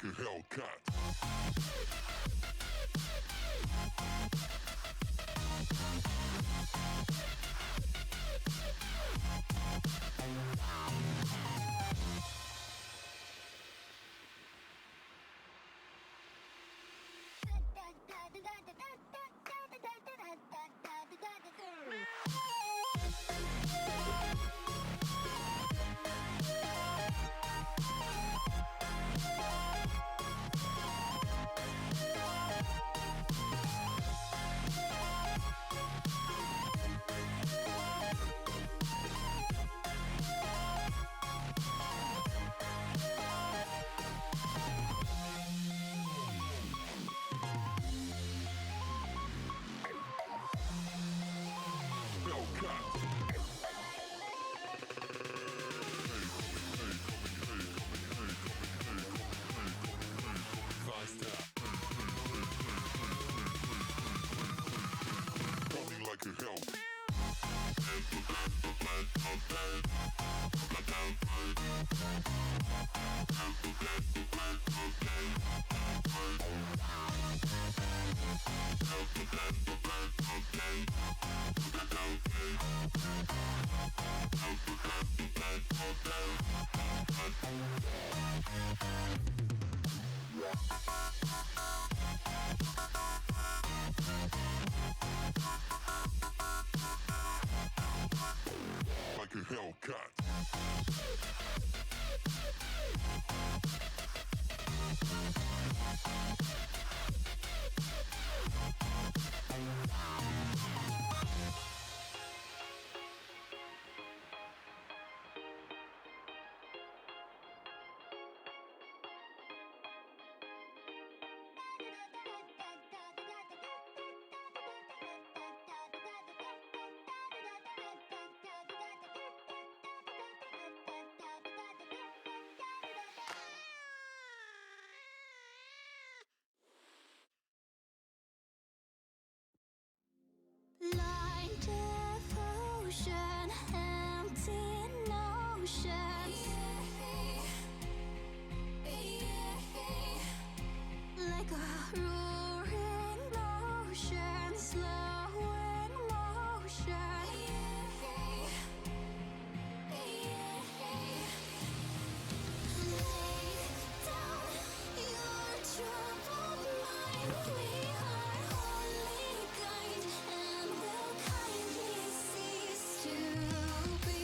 like a Hellcat. Like a Hellcat. Blind devotion, empty notion. Like a roaring ocean, slow in motion. Lay down your troubled mind. We are only guide and will kindly cease to be.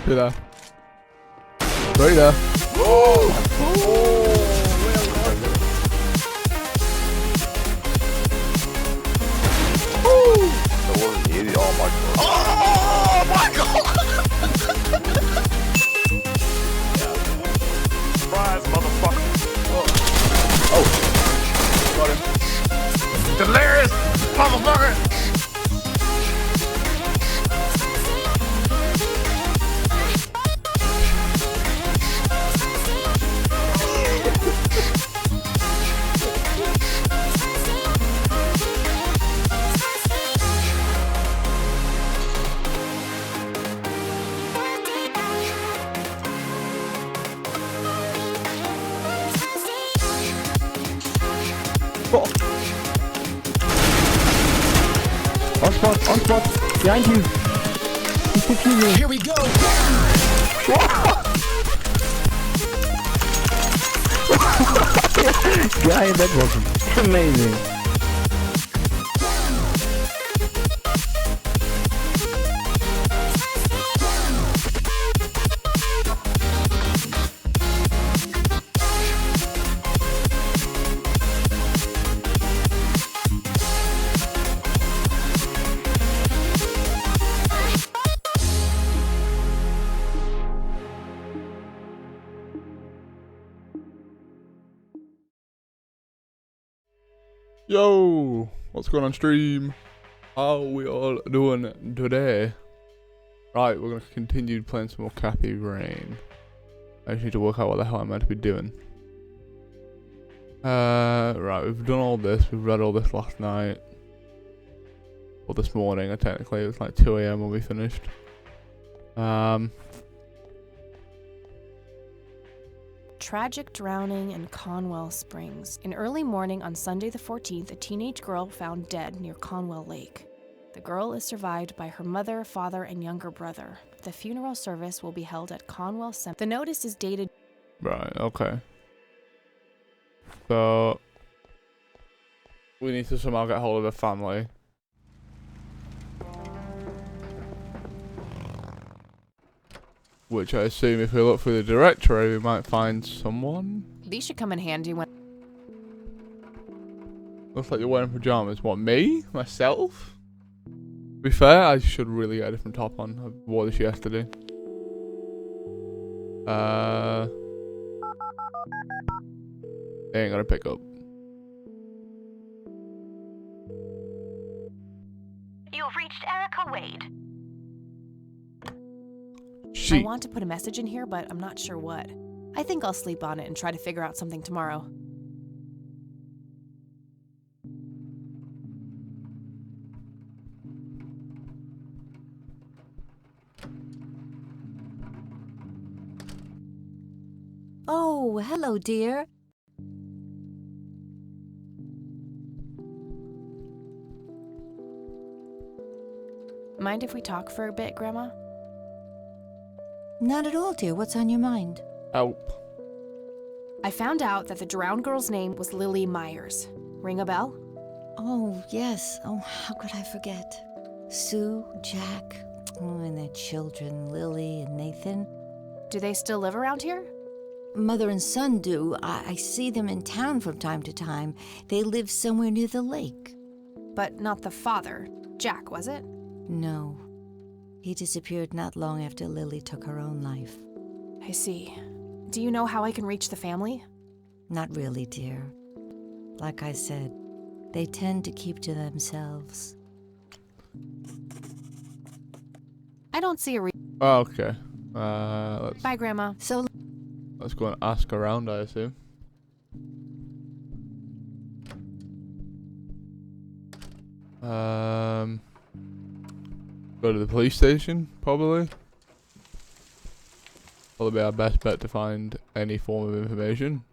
Be there. Right there. That wasn't easy. Oh my god. Oh my god! Surprise, motherfucker. Oh. Got him. Delirious motherfucker! On spot, behind you. He's defusing. Here we go. Guy, that was amazing. Yo, what's going on stream? How we all doing today? Right, we're gonna continue playing some more Cappy Rain. I just need to work out what the hell I'm meant to be doing. Right, we've done all this, we've read all this last night. Or this morning, technically, it was like 2 AM when we finished. Tragic drowning in Conwell Springs. In early morning on Sunday the 14th, a teenage girl found dead near Conwell Lake. The girl is survived by her mother, father, and younger brother. The funeral service will be held at Conwell Cemetery. The notice is dated... Right, okay. So... we need to somehow get hold of the family. Which I assume if we look through the directory, we might find someone. These should come in handy when... Looks like you're wearing pajamas. What, me? Myself? To be fair, I should really get a different top on. I wore this yesterday. They ain't gonna pick up. You've reached Erica Wade. I want to put a message in here, but I'm not sure what. I think I'll sleep on it and try to figure out something tomorrow. Oh, hello, dear. Mind if we talk for a bit, Grandma? Not at all, dear. What's on your mind? Help. I found out that the drowned girl's name was Lily Myers. Ring a bell? Oh, yes. Oh, how could I forget? Sue, Jack, and their children, Lily and Nathan. Do they still live around here? Mother and son do. I see them in town from time to time. They live somewhere near the lake. But not the father. Jack, was it? No. He disappeared not long after Lily took her own life. I see. Do you know how I can reach the family? Not really, dear. Like I said, they tend to keep to themselves. I don't see a Okay. Let's Bye, Grandma. let's go and ask around, I assume. Go to the police station, probably. Probably be our best bet to find any form of information.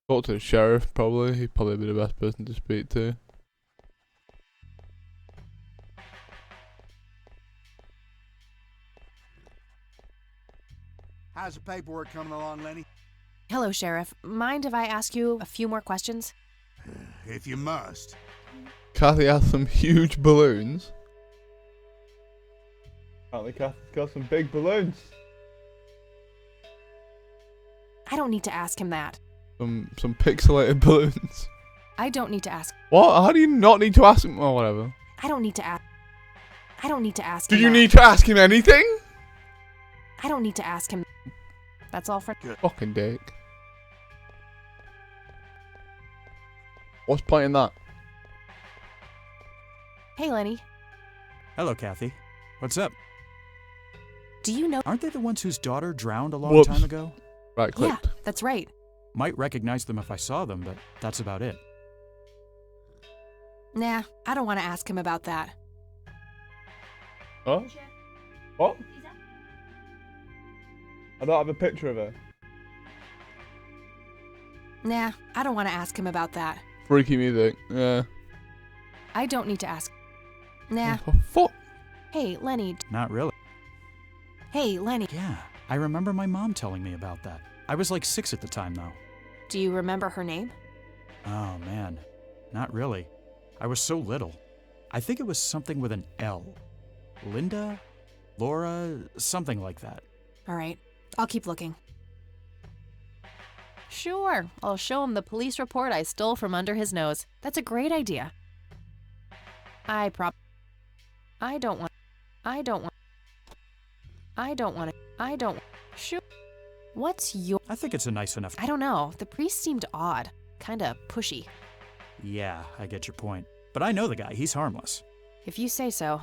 Talk to the sheriff, probably. He'd probably be the best person to speak to. How's the paperwork coming along, Lenny? Hello, Sheriff. Mind if I ask you a few more questions? If you must. Kathy has some huge balloons. Apparently Kathy's got some big balloons. I don't need to ask him that. Some pixelated balloons. I don't need to ask. What? How do you not need to ask him? Oh, whatever. I don't need to ask. I don't need to ask Do him you that. need to ask him anything? I don't need to ask him. That's all for. Fucking dick. What's point in that? Hey, Lenny. Hello, Kathy. What's up? Do you know? Aren't they the ones whose daughter drowned a long Whoops. time ago? Right click. Yeah, that's right. Might recognize them if I saw them, but that's about it. Nah, I don't want to ask him about that. Huh? What? I don't have a picture of her. Nah, I don't want to ask him about that. Freaky music. Yeah. I don't need to ask. Nah. What the fuck? Hey, Lenny. Not really. Hey, Lenny. Yeah, I remember my mom telling me about that. I was like 6 at the time, though. Do you remember her name? Oh, man. Not really. I was so little. I think it was something with an L. Linda? Laura? Something like that. All right, I'll keep looking. Sure, I'll show him the police report I stole from under his nose. That's a great idea. I don't want it. Sure. What's your... I think it's a nice enough... I don't know. The priest seemed odd. Kinda pushy. Yeah, I get your point. But I know the guy. He's harmless. If you say so.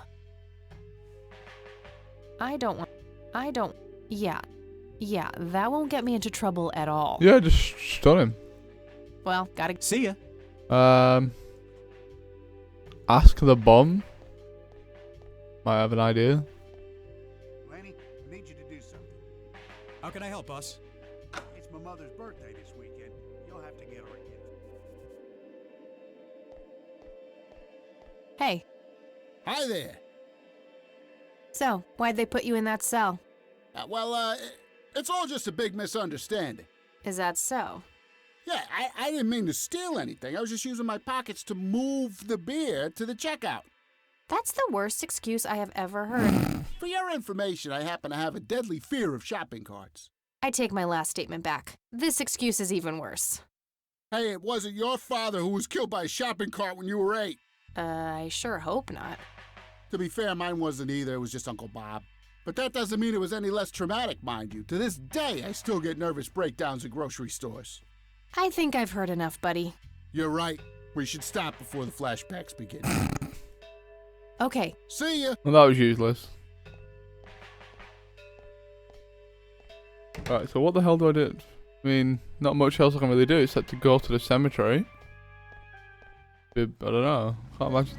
Yeah, that won't get me into trouble at all. Yeah, just stun him. Well, gotta... See ya. Ask the bomb. Might have an idea. Lenny, I need you to do something. How can I help, boss? It's my mother's birthday this weekend. You'll have to get her a gift. Hey, Hi there. so, why'd they put you in that cell? It's all just a big misunderstanding. Is that so? Yeah, I didn't mean to steal anything. I was just using my pockets to move the beer to the checkout. That's the worst excuse I have ever heard. For your information, I happen to have a deadly fear of shopping carts. I take my last statement back. This excuse is even worse. Hey, it wasn't your father who was killed by a shopping cart when you were 8. I sure hope not. To be fair, mine wasn't either. It was just Uncle Bob. But that doesn't mean it was any less traumatic, mind you. To this day, I still get nervous breakdowns at grocery stores. I think I've heard enough, buddy. You're right. We should stop before the flashbacks begin. Okay, See ya! Well, that was useless. Right, so what the hell do I do? I mean, not much else I can really do except to go to the cemetery. I don't know. Can't imagine.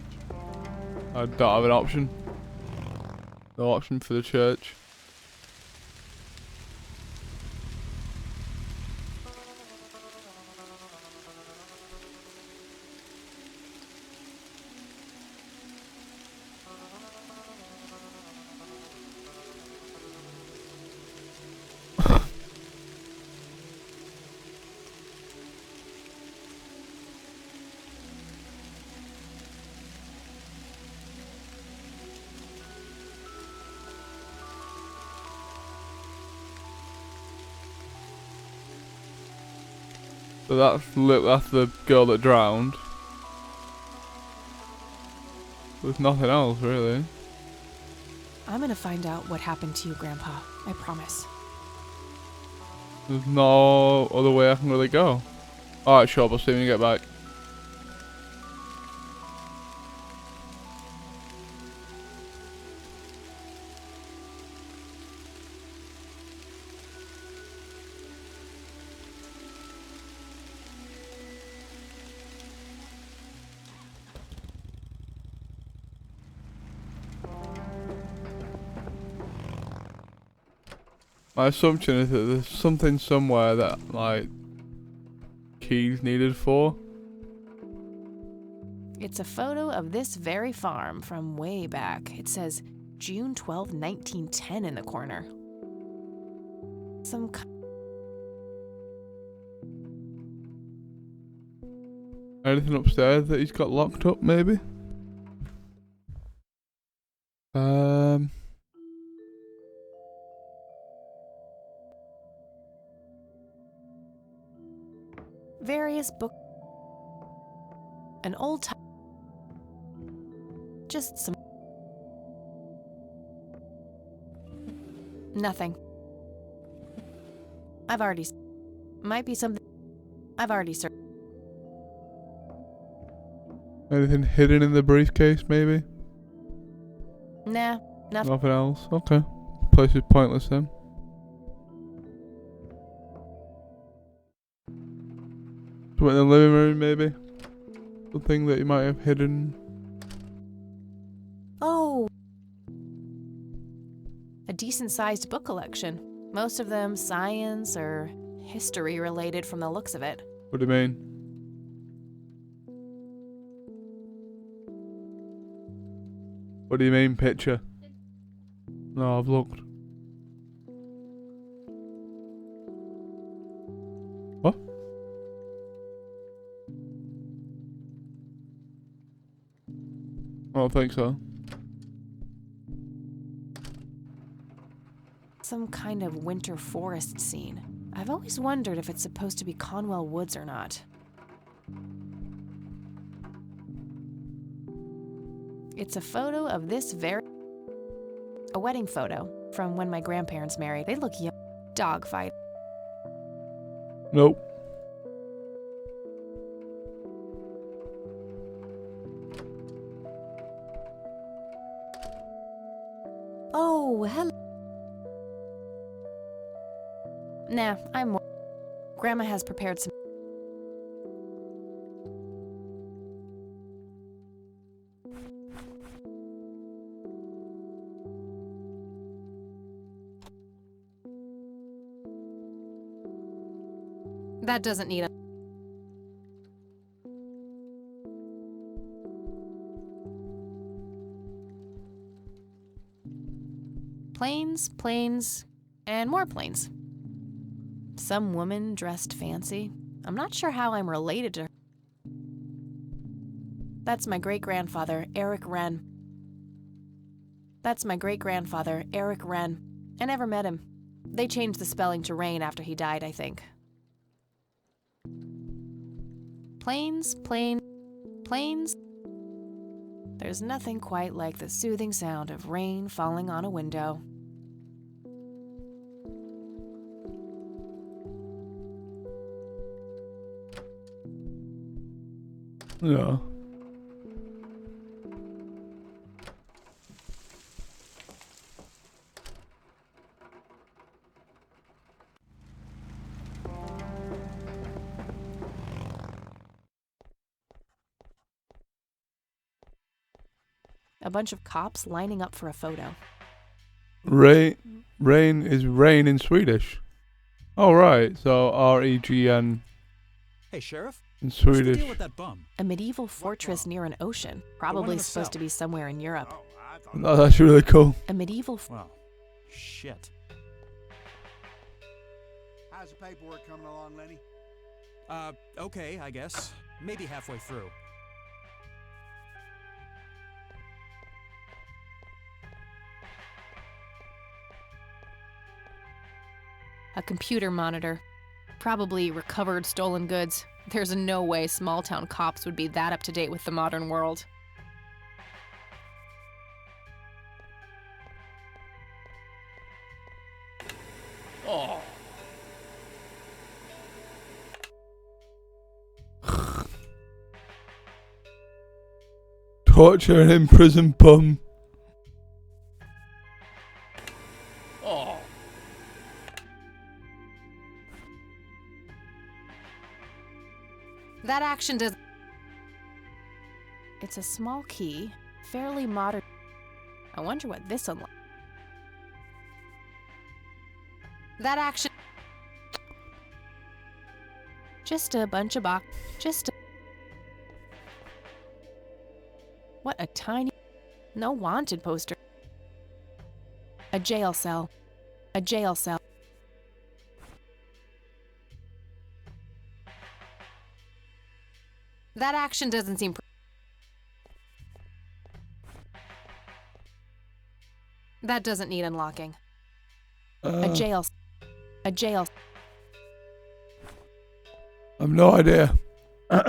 I don't have an option. No option for the church. So that's the girl that drowned. There's nothing else really. I'm gonna find out what happened to you, Grandpa. I promise. There's no other way I can really go. Alright, sure, we'll see when you get back. My assumption is that there's something somewhere that, like, keys needed for. It's a photo of this very farm from way back. It says June 12, 1910 in the corner. Anything upstairs that he's got locked up, maybe? Various book. An old time. Just some. Nothing. I've already. Might be something. I've already searched. Anything hidden in the briefcase, maybe? Nah, nothing. Nothing else? Okay. Place is pointless then. Something in the living room, maybe? Something that you might have hidden. Oh! A decent-sized book collection. Most of them science or history related from the looks of it. What do you mean? What do you mean, picture? No, I've looked. What? I don't think so. Some kind of winter forest scene. I've always wondered if it's supposed to be Conwell Woods or not. It's a photo of this a wedding photo from when my grandparents married. They look young. Dogfight. Nope. Oh, hello. Nah, I'm more. Grandma has prepared some. That doesn't need a. Planes, planes, and more planes. Some woman dressed fancy. I'm not sure how I'm related to her. That's my great-grandfather, Eric Wren. That's my great-grandfather, Eric Wren. I never met him. They changed the spelling to Rain after he died, I think. Planes, planes. There's nothing quite like the soothing sound of rain falling on a window. Yeah. A bunch of cops lining up for a photo. Rain is rain in Swedish. Oh right, so R-E-G-N Hey, Sheriff? in What's the Swedish. deal with that bum? A medieval fortress near an ocean. Probably the supposed cell. to be somewhere in Europe. Oh, that's really cool. A medieval. Well, shit. How's the paperwork coming along, Lenny? Okay, I guess. Maybe halfway through. A computer monitor. Probably recovered stolen goods. There's no way small-town cops would be that up-to-date with the modern world. Oh. Torture and imprison bum. Oh. That action does. It's a small key, fairly modern. I wonder what this unlocks. That action. Just a bunch of What a tiny. No wanted poster. A jail cell. A jail cell. That action doesn't seem. That doesn't need unlocking. A jail. A jail. I've no idea. Laney,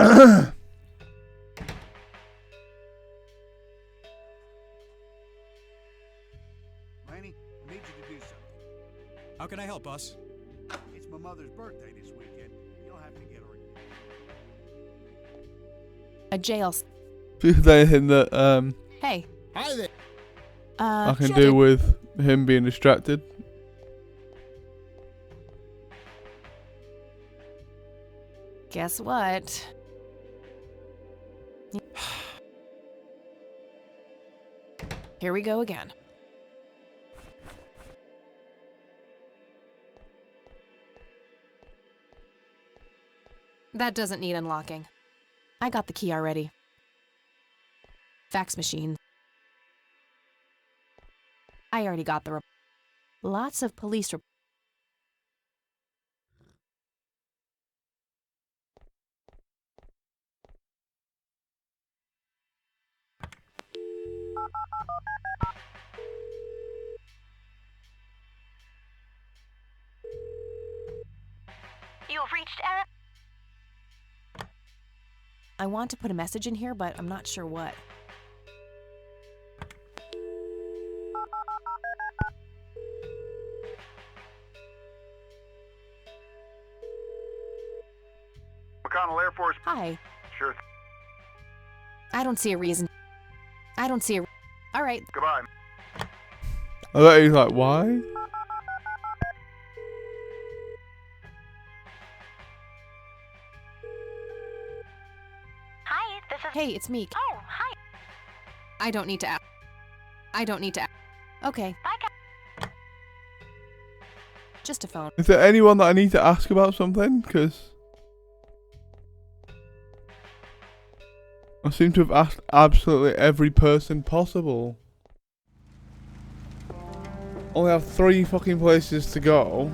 I need you to do something. How can I help, boss? It's my mother's birthday this weekend. You'll have to get her A jail. Is there anything that Hey. Hi there. I can do with him being distracted? Guess what? Here we go again. That doesn't need unlocking. I got the key already. Fax machine. I already got the lots of police You've reached Eric. I want to put a message in here, but I'm not sure what. McConnell Air Force. Hi. Sure. I don't see a reason. I don't see a. All right. Goodbye. I bet he's like, why? Hi, this is. Hey, it's Meek. Oh, hi. I don't need to ask. I don't need to ask. Okay. Bye, guys. Just a phone. Is there anyone that I need to ask about something? Because I seem to have asked absolutely every person possible. Only have 3 fucking places to go.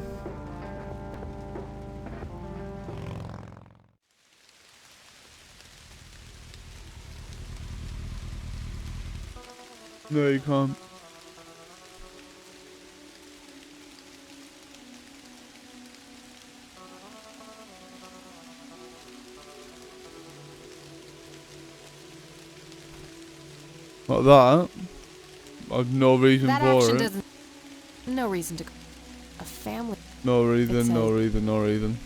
No, you can't. Like that. I've no reason That for action it. doesn't. No reason to. A family. No reason, It's no a- reason, no reason.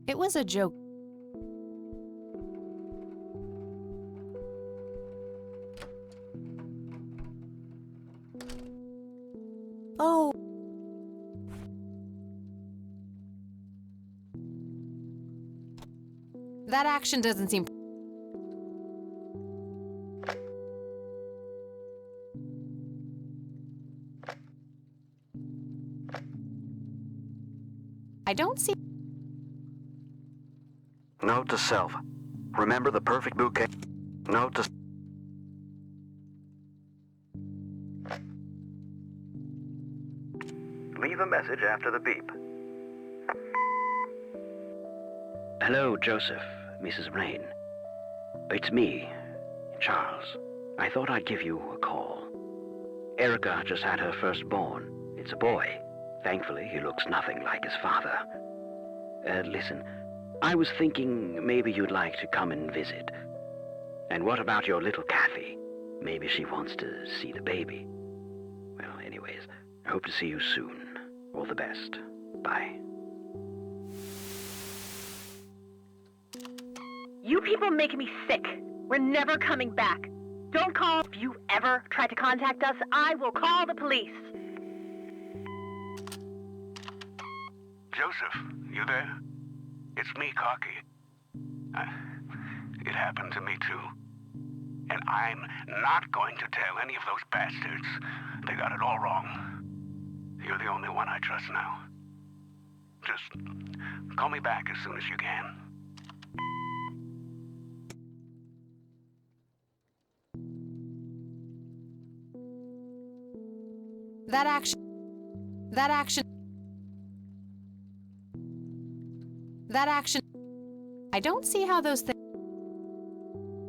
It was a joke. Oh. That action doesn't seem. I don't see. Note to self. Remember the perfect bouquet. Note to... Leave a message after the beep. Hello, Joseph, Mrs. Rain. It's me, Charles, I thought I'd give you a call. Erica just had her firstborn. It's a boy. Thankfully, he looks nothing like his father. Listen, I was thinking maybe you'd like to come and visit. And what about your little Kathy? Maybe she wants to see the baby. Well, anyways, I hope to see you soon. All the best. Bye. You people make me sick. We're never coming back. Don't call. If you ever try to contact us, I will call the police. Joseph, you there? It's me, Cocky. It happened to me too. And I'm not going to tell any of those bastards. They got it all wrong. You're the only one I trust now. Just call me back as soon as you can. That action. I don't see how those things.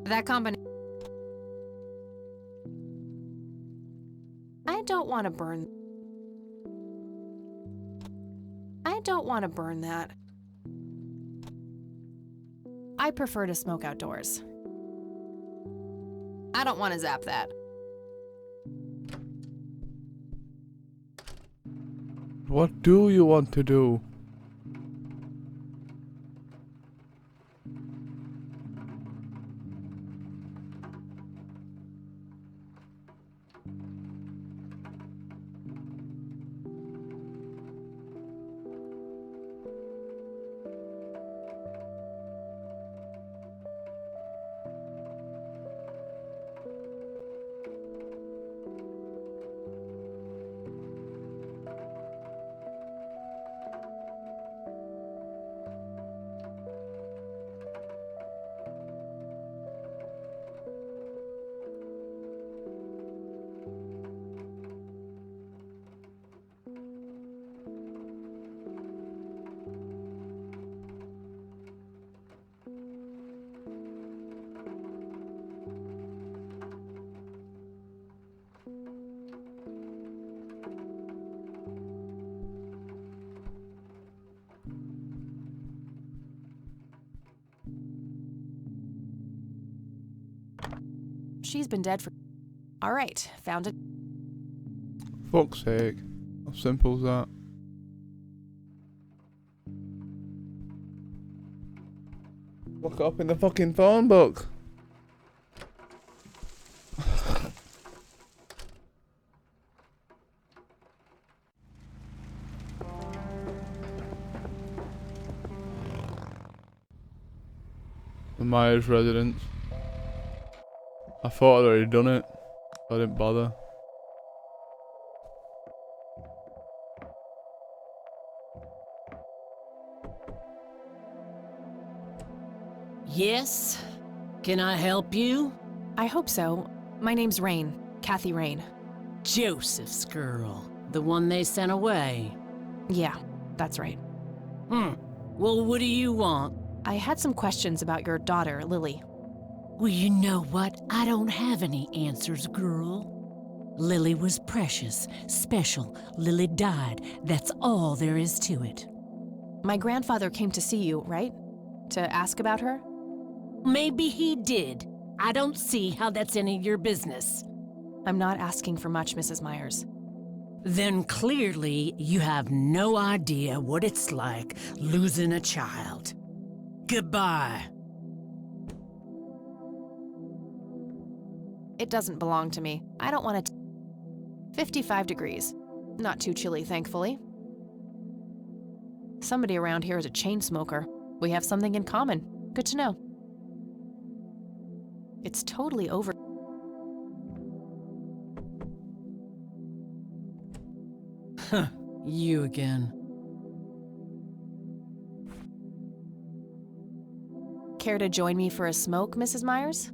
That combination. I don't want to burn that. I prefer to smoke outdoors. I don't want to zap that. What do you want to do? She's been dead for... All right, found it. Fuck's sake. How simple is that? Look up in the fucking phone book. The Myers residence. I thought I'd already done it, so I didn't bother. Yes? Can I help you? I hope so. My name's Rain. Kathy Rain. Joseph's girl. The one they sent away. Yeah, that's right. Well, what do you want? I had some questions about your daughter, Lily. Well, you know what? I don't have any answers, girl. Lily was precious, special. Lily died. That's all there is to it. My grandfather came to see you, right? To ask about her? Maybe he did. I don't see how that's any of your business. I'm not asking for much, Mrs. Myers. Then clearly you have no idea what it's like losing a child. Goodbye. It doesn't belong to me. I don't want it. 55 degrees. Not too chilly, thankfully. Somebody around here is a chain smoker. We have something in common. Good to know. It's totally over. You again. Care to join me for a smoke, Mrs. Myers?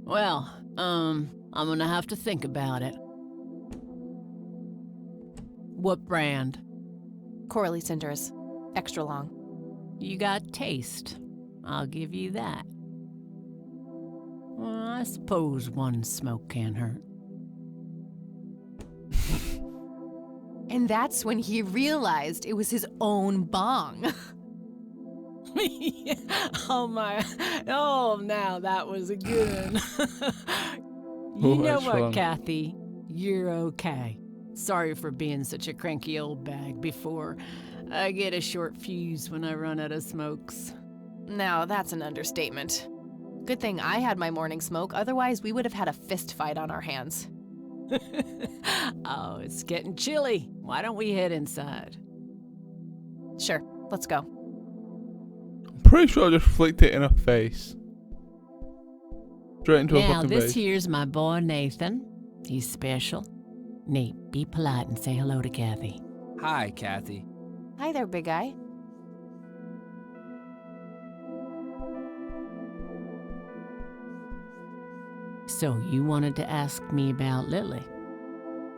Well, I'm gonna have to think about it. What brand? Corley Cinders. Extra long. You got taste. I'll give you that. Well, I suppose one smoke can't hurt. And that's when he realized it was his own bong. Oh my, oh now that was a good one. Oh, You know that's what, fun. Kathy? You're okay. Sorry for being such a cranky old bag before. I get a short fuse when I run out of smokes. Now, that's an understatement. Good thing I had my morning smoke, otherwise we would have had a fist fight on our hands. Oh, it's getting chilly. Why don't we head inside? Sure, let's go. I'm pretty sure I just flicked it in her face. Straight into a Now, fucking this face. here's my boy Nathan. He's special. Nate, be polite and say hello to Kathy. Hi, Kathy. Hi there, big guy. So, you wanted to ask me about Lily?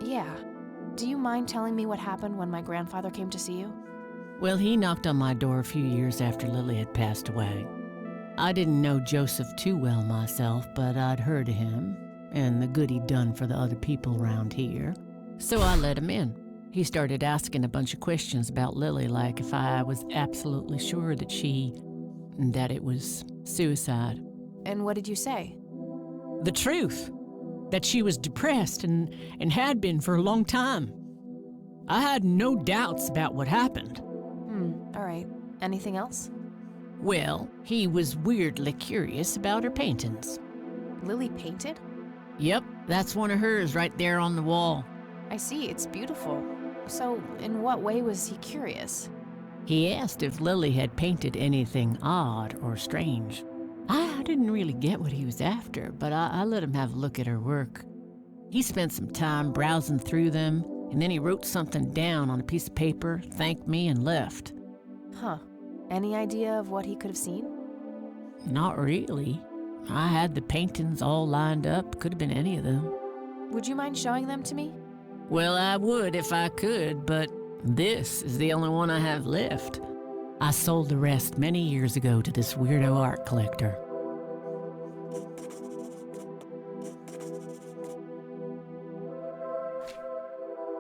Yeah. Do you mind telling me what happened when my grandfather came to see you? Well, he knocked on my door a few years after Lily had passed away. I didn't know Joseph too well myself, but I'd heard of him and the good he'd done for the other people around here. So I let him in. He started asking a bunch of questions about Lily, like if I was absolutely sure that it was suicide. And what did you say? The truth. That she was depressed and had been for a long time. I had no doubts about what happened. All right. Anything else? Well, he was weirdly curious about her paintings. Lily painted? Yep, that's one of hers right there on the wall. I see, it's beautiful. So, in what way was he curious? He asked if Lily had painted anything odd or strange. I didn't really get what he was after, but I let him have a look at her work. He spent some time browsing through them, and then he wrote something down on a piece of paper, thanked me, and left. Huh. Any idea of what he could have seen? Not really. I had the paintings all lined up. Could have been any of them. Would you mind showing them to me? Well, I would if I could, but this is the only one I have left. I sold the rest many years ago to this weirdo art collector.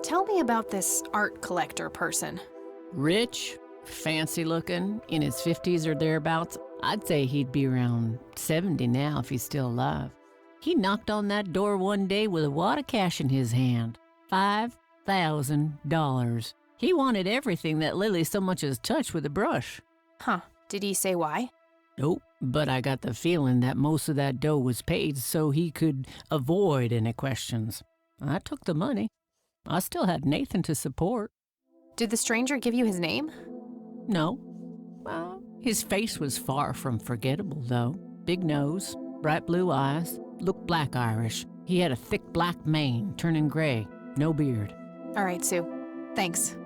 Tell me about this art collector person. Rich, fancy looking, in his 50s or thereabouts. I'd say he'd be around 70 now if he's still alive. He knocked on that door one day with a wad of cash in his hand. $5,000. He wanted everything that Lily so much as touched with a brush. Huh. Did he say why? Nope, but I got the feeling that most of that dough was paid so he could avoid any questions. I took the money. I still had Nathan to support. Did the stranger give you his name? No. Well, his face was far from forgettable, though. Big nose, bright blue eyes, looked black Irish. He had a thick black mane, turning gray, no beard. All right, Sue. Thanks.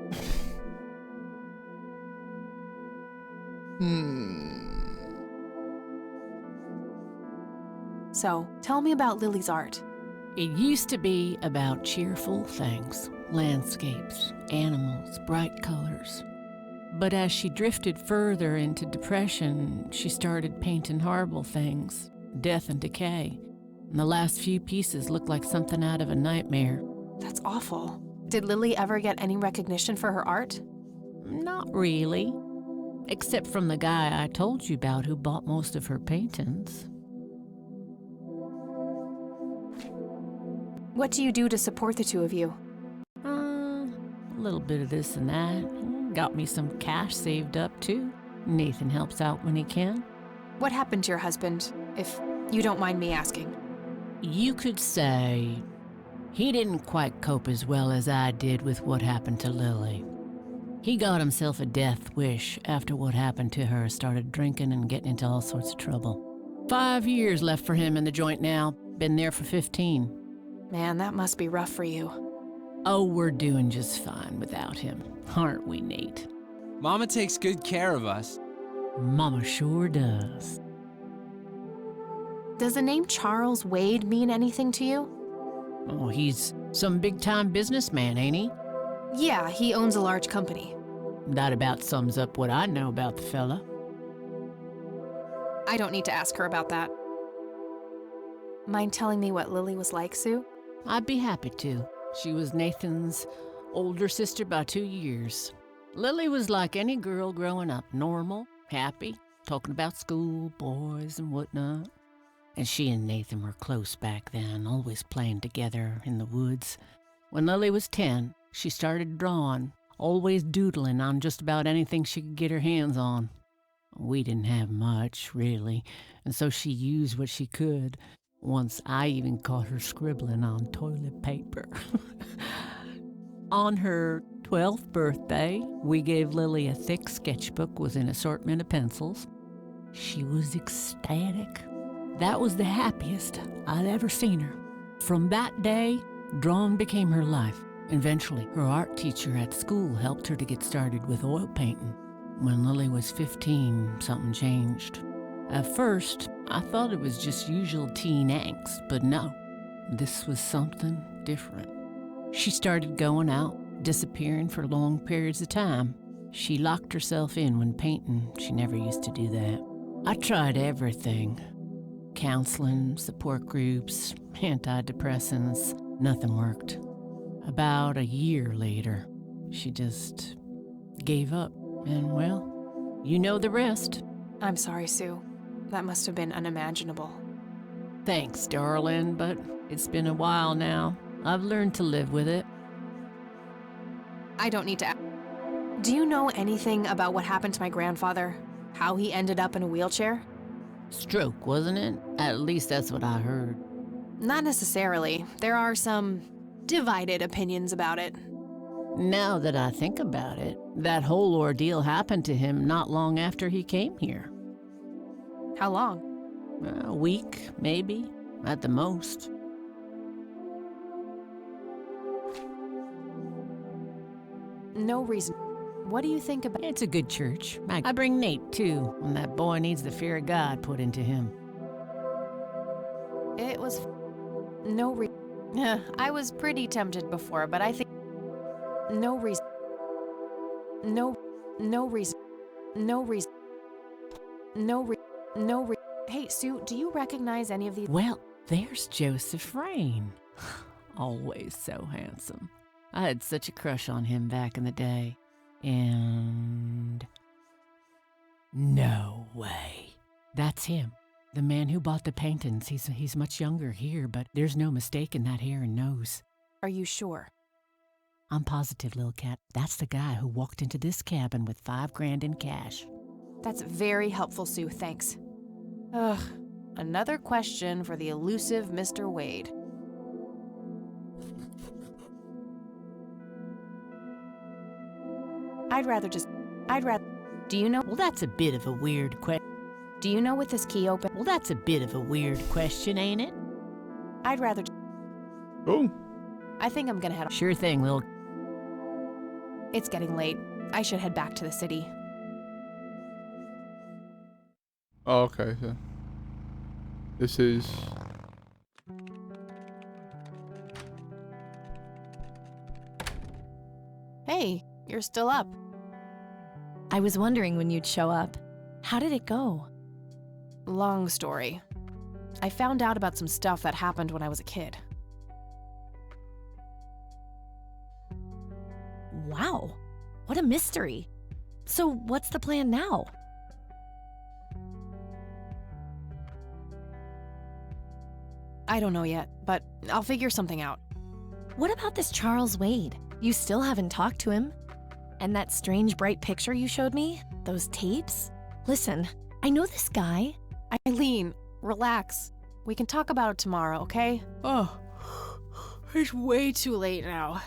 So, tell me about Lily's art. It used to be about cheerful things, landscapes, animals, bright colors. But as she drifted further into depression, she started painting horrible things, death and decay. And the last few pieces looked like something out of a nightmare. That's awful. Did Lily ever get any recognition for her art? Not really. Except from the guy I told you about who bought most of her paintings. What do you do to support the two of you? A little bit of this and that. Got me some cash saved up, too. Nathan helps out when he can. What happened to your husband, if you don't mind me asking? You could say he didn't quite cope as well as I did with what happened to Lily. He got himself a death wish after what happened to her, started drinking and getting into all sorts of trouble. 5 years left for him in the joint now. Been there for 15. Man, that must be rough for you. Oh, we're doing just fine without him, aren't we, Nate? Mama takes good care of us. Mama sure does. Does the name Charles Wade mean anything to you? Oh, he's some big-time businessman, ain't he? Yeah, he owns a large company. That about sums up what I know about the fella. I don't need to ask her about that. Mind telling me what Lily was like, Sue? I'd be happy to. She was Nathan's older sister by 2 years. Lily was like any girl growing up, normal, happy, talking about school, boys, and whatnot. And she and Nathan were close back then, always playing together in the woods. When Lily was 10, she started drawing, always doodling on just about anything she could get her hands on. We didn't have much, really, and so she used what she could. Once I even caught her scribbling on toilet paper. On her 12th birthday, we gave Lily a thick sketchbook with an assortment of pencils. She was ecstatic. That was the happiest I'd ever seen her. From that day, drawing became her life. Eventually, her art teacher at school helped her to get started with oil painting. When Lily was 15, something changed. At first, I thought it was just usual teen angst, but no, this was something different. She started going out, disappearing for long periods of time. She locked herself in when painting. She never used to do that. I tried everything. Counseling, support groups, antidepressants, nothing worked. About a year later, she just gave up, and well, you know the rest. I'm sorry, Sue. That must have been unimaginable. Thanks, darling, but it's been a while now. I've learned to live with it. I don't need to. Do you know anything about what happened to my grandfather? How he ended up in a wheelchair? Stroke, wasn't it? At least that's what I heard. Not necessarily. There are some divided opinions about it. Now that I think about it, that whole ordeal happened to him not long after he came here. How long? A week, maybe, at the most. No reason. What do you think about? It's a good church. I bring Nate, too, when that boy needs the fear of God put into him. It was no reason. I was pretty tempted before, but I think no reason. No reason. Hey, Sue, do you recognize any of these? Well, there's Joseph Rain. Always so handsome. I had such a crush on him back in the day. And no way. That's him. The man who bought the paintings. He's much younger here, but there's no mistaking that hair and nose. Are you sure? I'm positive, Lil Cat. That's the guy who walked into this cabin with $5,000 in cash. That's very helpful, Sue. Thanks. Ugh. Another question for the elusive Mr. Wade. I'd rather. Do you know? Well, that's a bit of a weird question. Do you know with this key open? Well, that's a bit of a weird question, ain't it? I'd rather. Oh. I think I'm gonna head. Sure thing, Lil. It's getting late. I should head back to the city. Oh, okay, so this is Hey, you're still up. I was wondering when you'd show up. How did it go? Long story. I found out about some stuff that happened when I was a kid. Wow, what a mystery. So what's the plan now? I don't know yet, but I'll figure something out. What about this Charles Wade? You still haven't talked to him. And that strange bright picture you showed me? Those tapes? Listen, I know this guy. Eileen, relax. We can talk about it tomorrow, okay? Oh, it's way too late now.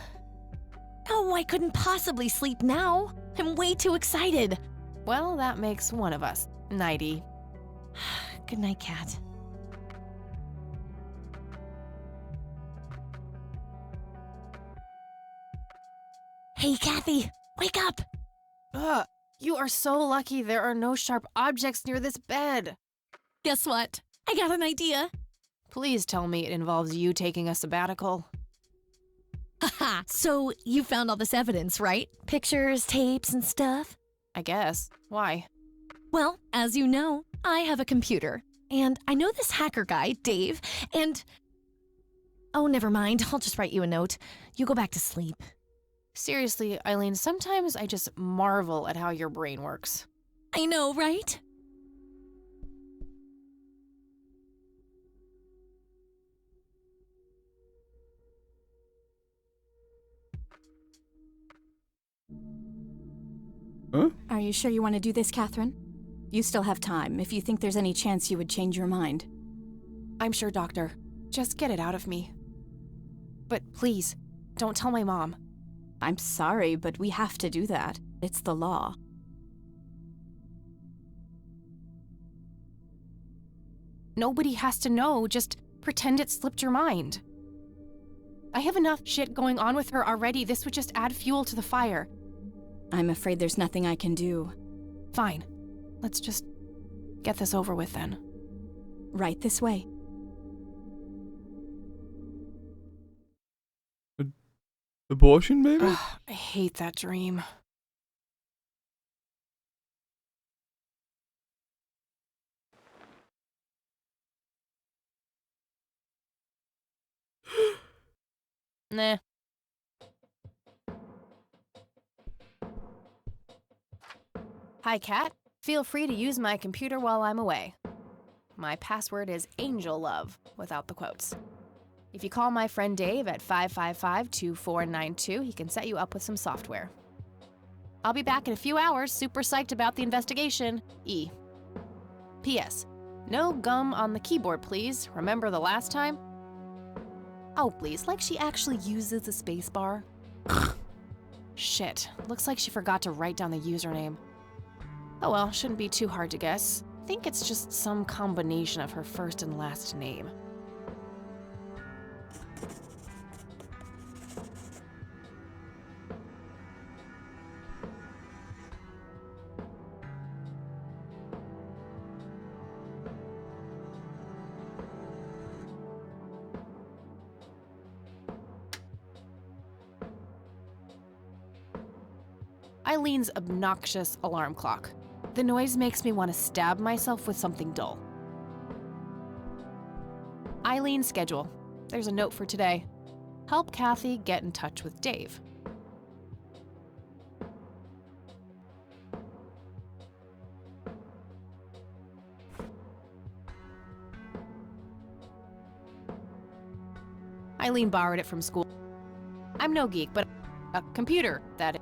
Oh, I couldn't possibly sleep now. I'm way too excited. Well, that makes one of us. Nighty. Good night, Cat. Hey, Kathy, wake up! Ugh, you are so lucky there are no sharp objects near this bed. Guess what? I got an idea. Please tell me it involves you taking a sabbatical. Haha, so you found all this evidence, right? Pictures, tapes, and stuff? I guess. Why? Well, as you know, I have a computer. And I know this hacker guy, Dave, and... Oh, never mind. I'll just write you a note. You go back to sleep. Seriously, Eileen, sometimes I just marvel at how your brain works. I know, right? Huh? Are you sure you want to do this, Catherine? You still have time if you think there's any chance you would change your mind. I'm sure, Doctor. Just get it out of me. But please, don't tell my mom. I'm sorry, but we have to do that. It's the law. Nobody has to know. Just pretend it slipped your mind. I have enough shit going on with her already. This would just add fuel to the fire. I'm afraid there's nothing I can do. Fine. Let's just get this over with then. Right this way. Abortion, maybe? Ugh, I hate that dream. Nah. Hi, Kat. Feel free to use my computer while I'm away. My password is AngelLove, without the quotes. If you call my friend Dave at 555-2492, he can set you up with some software. I'll be back in a few hours, super psyched about the investigation. E. P.S. No gum on the keyboard, please. Remember the last time? Oh, please, like she actually uses the spacebar. Shit, looks like she forgot to write down the username. Oh well, shouldn't be too hard to guess. I think it's just some combination of her first and last name. Eileen's obnoxious alarm clock. The noise makes me want to stab myself with something dull. Eileen's schedule. There's a note for today. Help Kathy get in touch with Dave. Eileen borrowed it from school. I'm no geek, but a computer, that is.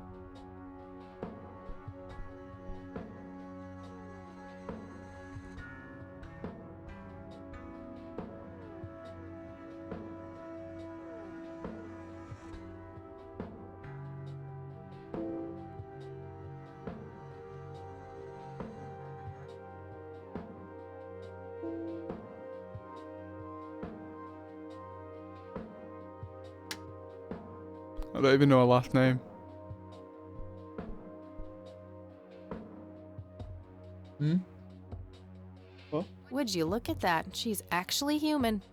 I don't even know her last name. Hmm? What? Would you look at that? She's actually human.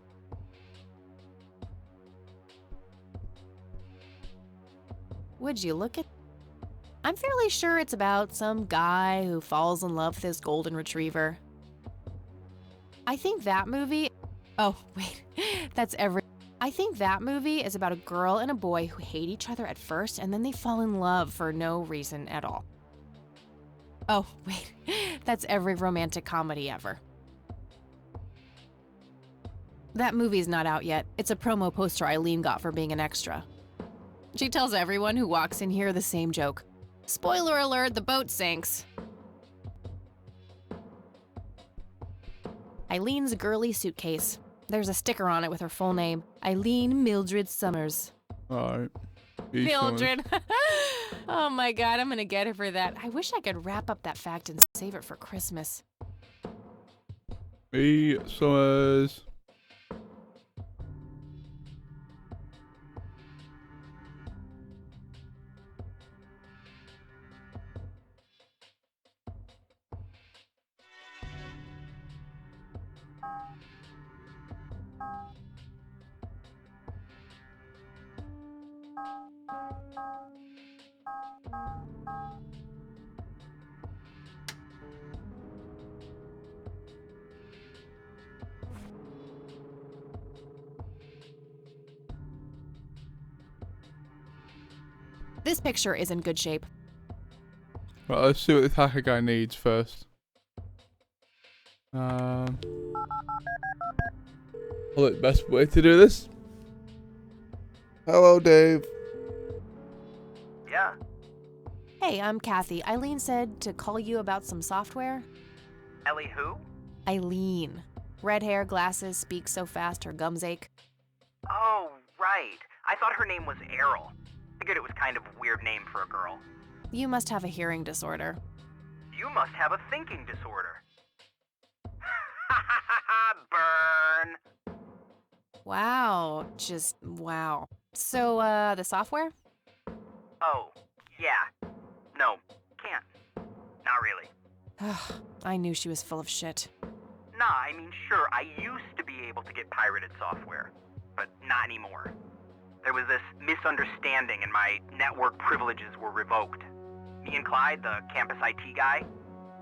Would you look at... I'm fairly sure it's about some guy who falls in love with his golden retriever. I think that movie... Oh, wait. That's every... I think that movie is about a girl and a boy who hate each other at first and then they fall in love for no reason at all. Oh, wait. That's every romantic comedy ever. That movie's not out yet. It's a promo poster Eileen got for being an extra. She tells everyone who walks in here the same joke. Spoiler alert, the boat sinks. Eileen's girly suitcase. There's a sticker on it with her full name. Eileen Mildred Summers. Alright. Mildred. Oh my god, I'm gonna get her for that. I wish I could wrap up that fact and save it for Christmas. E. Summers. This picture is in good shape. Right, let's see what this hacker guy needs first. Well, the best way to do this. Hello, Dave. Yeah? Hey, I'm Kathy. Eileen said to call you about some software. Ellie who? Eileen. Red hair, glasses, speaks so fast her gums ache. Oh, right. I thought her name was Errol. Figured it was kind of a weird name for a girl. You must have a hearing disorder. You must have a thinking disorder. Burn. Wow. Just wow. So, the software? Oh, yeah. No, can't. Not really. I knew she was full of shit. Nah, I mean, sure, I used to be able to get pirated software, but not anymore. There was this misunderstanding and my network privileges were revoked. Me and Clyde, the campus IT guy,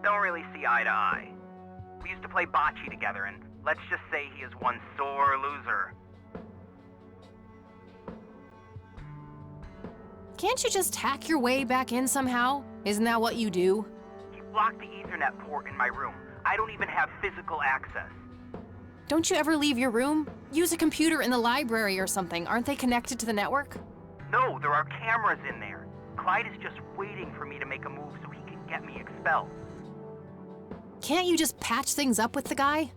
don't really see eye to eye. We used to play bocce together, and let's just say he is one sore loser. Can't you just hack your way back in somehow? Isn't that what you do? He blocked the Ethernet port in my room. I don't even have physical access. Don't you ever leave your room? Use a computer in the library or something. Aren't they connected to the network? No, there are cameras in there. Clyde is just waiting for me to make a move so he can get me expelled. Can't you just patch things up with the guy?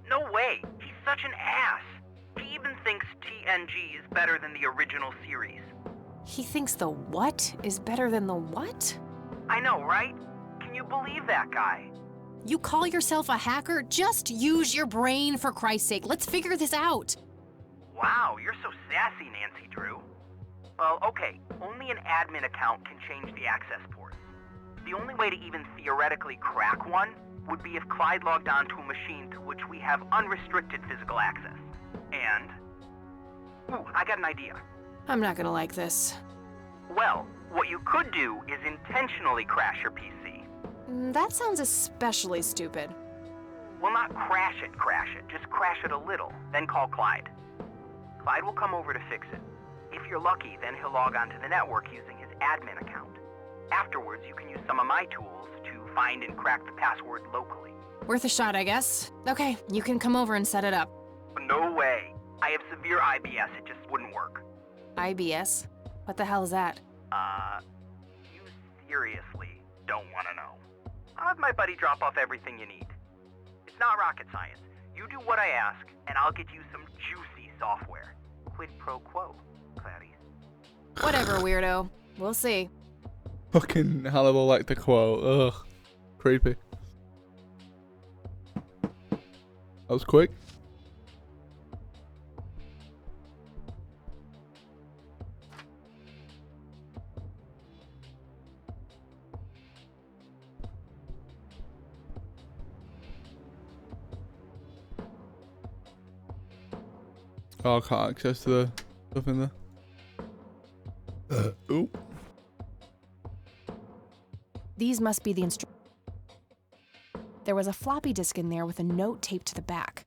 No way. He's such an ass. He even thinks TNG is better than the original series. He thinks the what is better than the what? I know, right? Can you believe that guy? You call yourself a hacker? Just use your brain, for Christ's sake. Let's figure this out. Wow, you're so sassy, Nancy Drew. Well, okay, only an admin account can change the access port. The only way to even theoretically crack one would be if Clyde logged onto a machine to which we have unrestricted physical access. And... ooh, I got an idea. I'm not gonna like this. Well, what you could do is intentionally crash your PC. That sounds especially stupid. Well, not crash it, just crash it a little, then call Clyde. Clyde will come over to fix it. If you're lucky, then he'll log onto the network using his admin account. Afterwards, you can use some of my tools to find and crack the password locally. Worth a shot, I guess. Okay, you can come over and set it up. No way. I have severe IBS, it just wouldn't work. IBS? What the hell is that? You seriously don't want to know. I'll have my buddy drop off everything you need. It's not rocket science. You do what I ask, and I'll get you some juicy software. Quid pro quo, Clarice. Whatever, weirdo. We'll see. Fucking Hannibal like the quote. Ugh. Creepy. That was quick. Oh, I can't access to the stuff in there. Ooh. These must be the instructions. There was a floppy disk in there with a note taped to the back.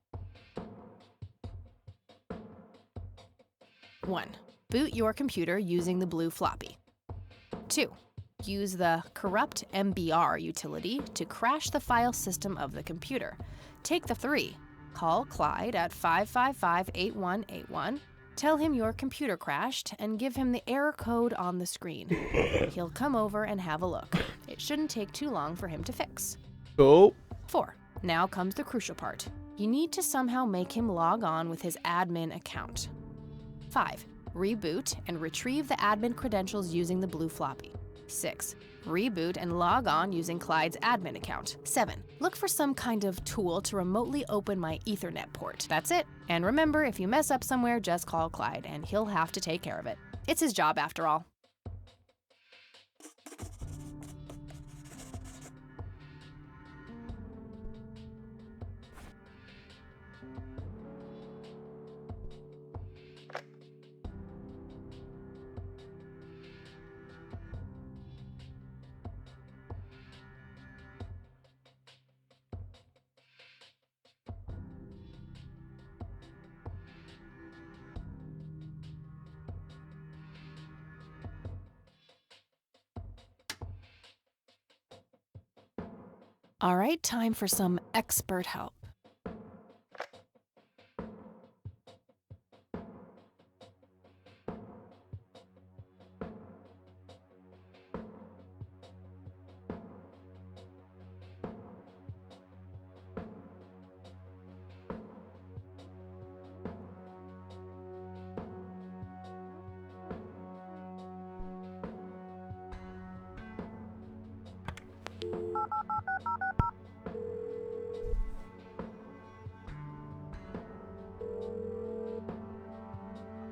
1. Boot your computer using the blue floppy. 2. Use the corrupt MBR utility to crash the file system of the computer. Take the 3. Call Clyde at 555-8181. Tell him your computer crashed and give him the error code on the screen. He'll come over and have a look. It shouldn't take too long for him to fix. Oh. 4. Now comes the crucial part. You need to somehow make him log on with his admin account. 5. Reboot and retrieve the admin credentials using the blue floppy. 6. Reboot and log on using Clyde's admin account. 7. Look for some kind of tool to remotely open my Ethernet port. That's it. And remember, if you mess up somewhere, just call Clyde and he'll have to take care of it. It's his job after all. All right, time for some expert help.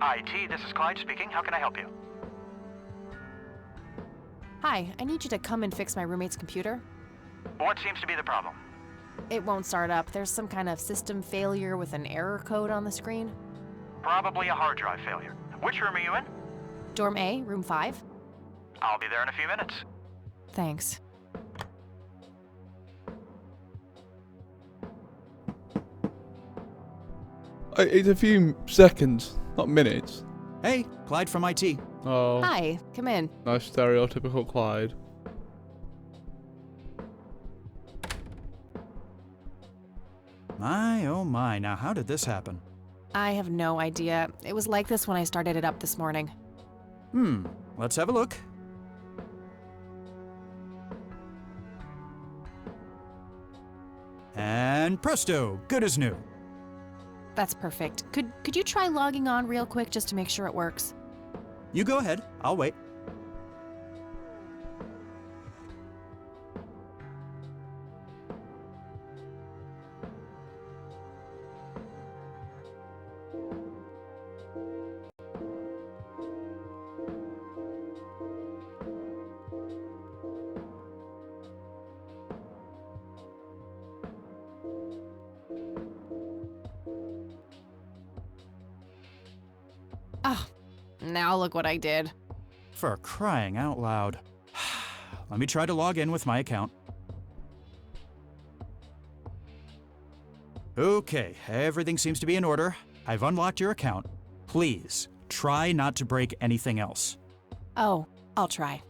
IT, this is Clyde speaking. How can I help you? Hi, I need you to come and fix my roommate's computer. What seems to be the problem? It won't start up. There's some kind of system failure with an error code on the screen. Probably a hard drive failure. Which room are you in? Dorm A, room 5. I'll be there in a few minutes. Thanks. It's a few seconds, not minutes. Hey, Clyde from IT. Oh. Hi, come in. Nice stereotypical Clyde. My, oh my, now how did this happen? I have no idea. It was like this when I started it up this morning. Let's have a look. And presto, good as new. That's perfect. Could you try logging on real quick just to make sure it works? You go ahead, I'll wait. Ah, now look what I did. For crying out loud. Let me try to log in with my account. Okay, everything seems to be in order. I've unlocked your account. Please, try not to break anything else. Oh, I'll try.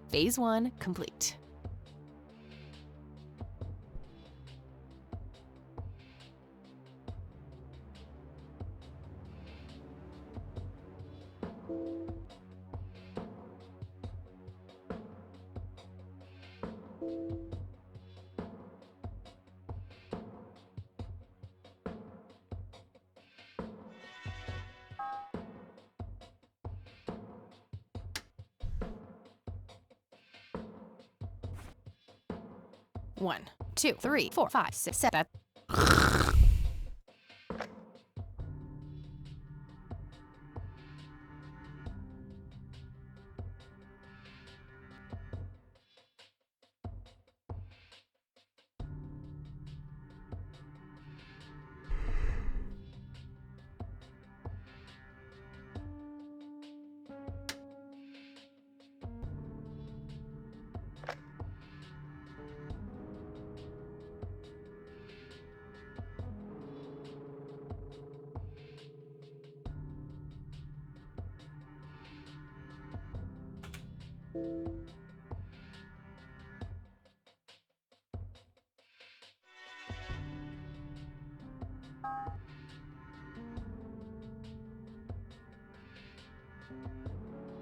Phase 1 complete. One, 2, 3, 4, 5, 6, 7.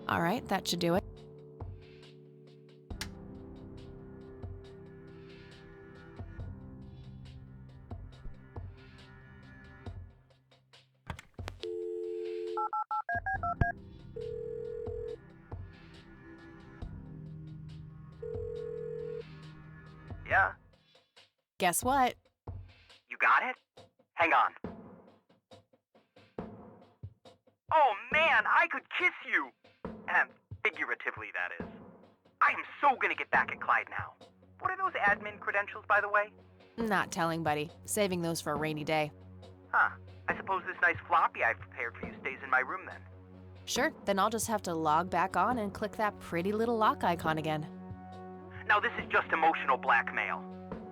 All right, that should do it. Yeah? Guess what? You got it? Hang on. Oh man, I could kiss you! Figuratively, that is. I am so gonna get back at Clyde now. What are those admin credentials, by the way? Not telling, buddy. Saving those for a rainy day. Huh. I suppose this nice floppy I've prepared for you stays in my room then. Sure, then I'll just have to log back on and click that pretty little lock icon again. Now this is just emotional blackmail.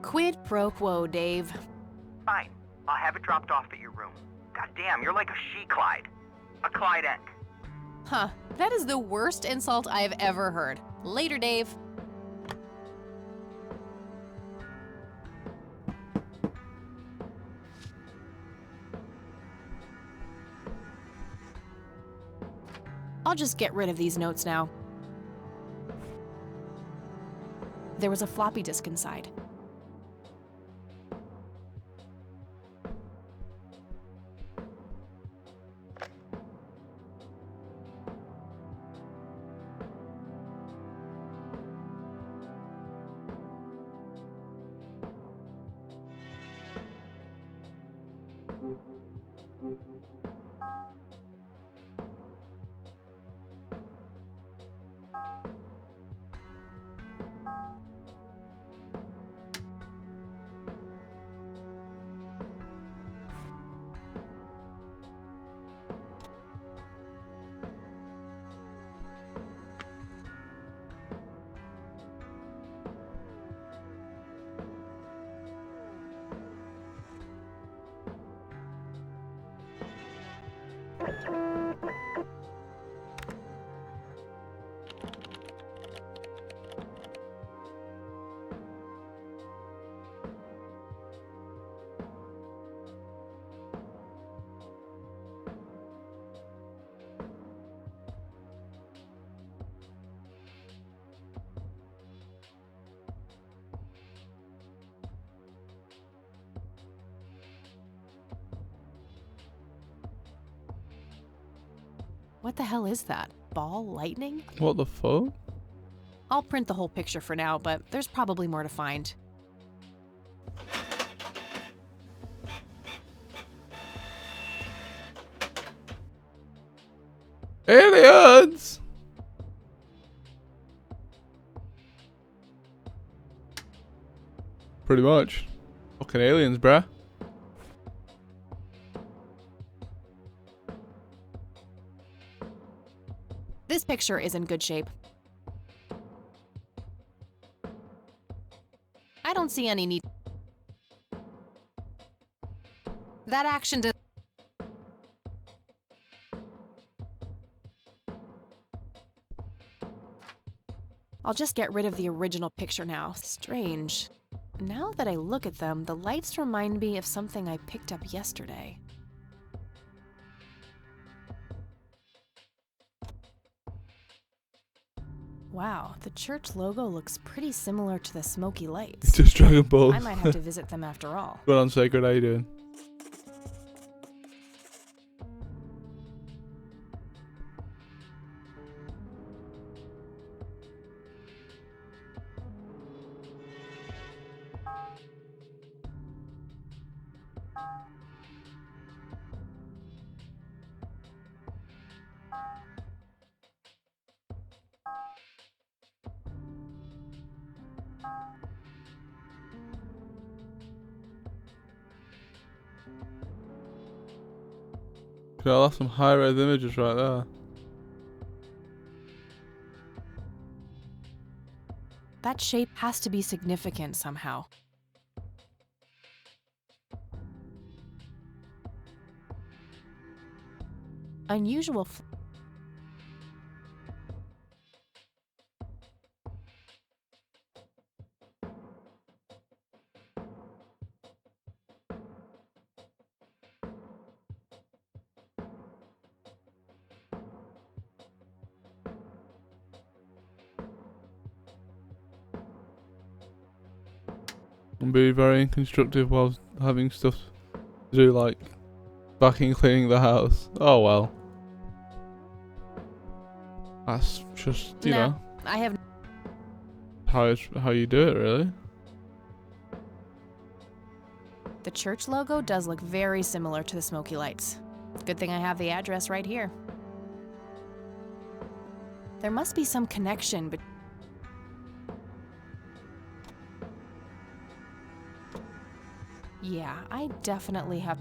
Quid pro quo, Dave. Fine. I'll have it dropped off at your room. God damn, you're like a she-Clyde. A Clyde-esque. Huh, that is the worst insult I have ever heard. Later, Dave. I'll just get rid of these notes now. There was a floppy disk inside. What the hell is that? Ball lightning? What the fuck? I'll print the whole picture for now, but there's probably more to find. Aliens! Pretty much. Fucking aliens, bruh. This picture is in good shape. I don't see any need. That action does. I'll just get rid of the original picture now. Strange. Now that I look at them, the lights remind me of something I picked up yesterday. Wow, the church logo looks pretty similar to the smoky lights. It's just Dragon Ball. I might have to visit them after all. Well on, Sacred, how you doing? Okay, that's some high-res images right there. That shape has to be significant somehow. Unusual. And be very inconstructive while having stuff to do, like vacuum cleaning the house. Oh well. That's just, you know, I have how you do it, really. The church logo does look very similar to the smoky lights. Good thing I have the address right here. There must be some connection, but yeah, I definitely have.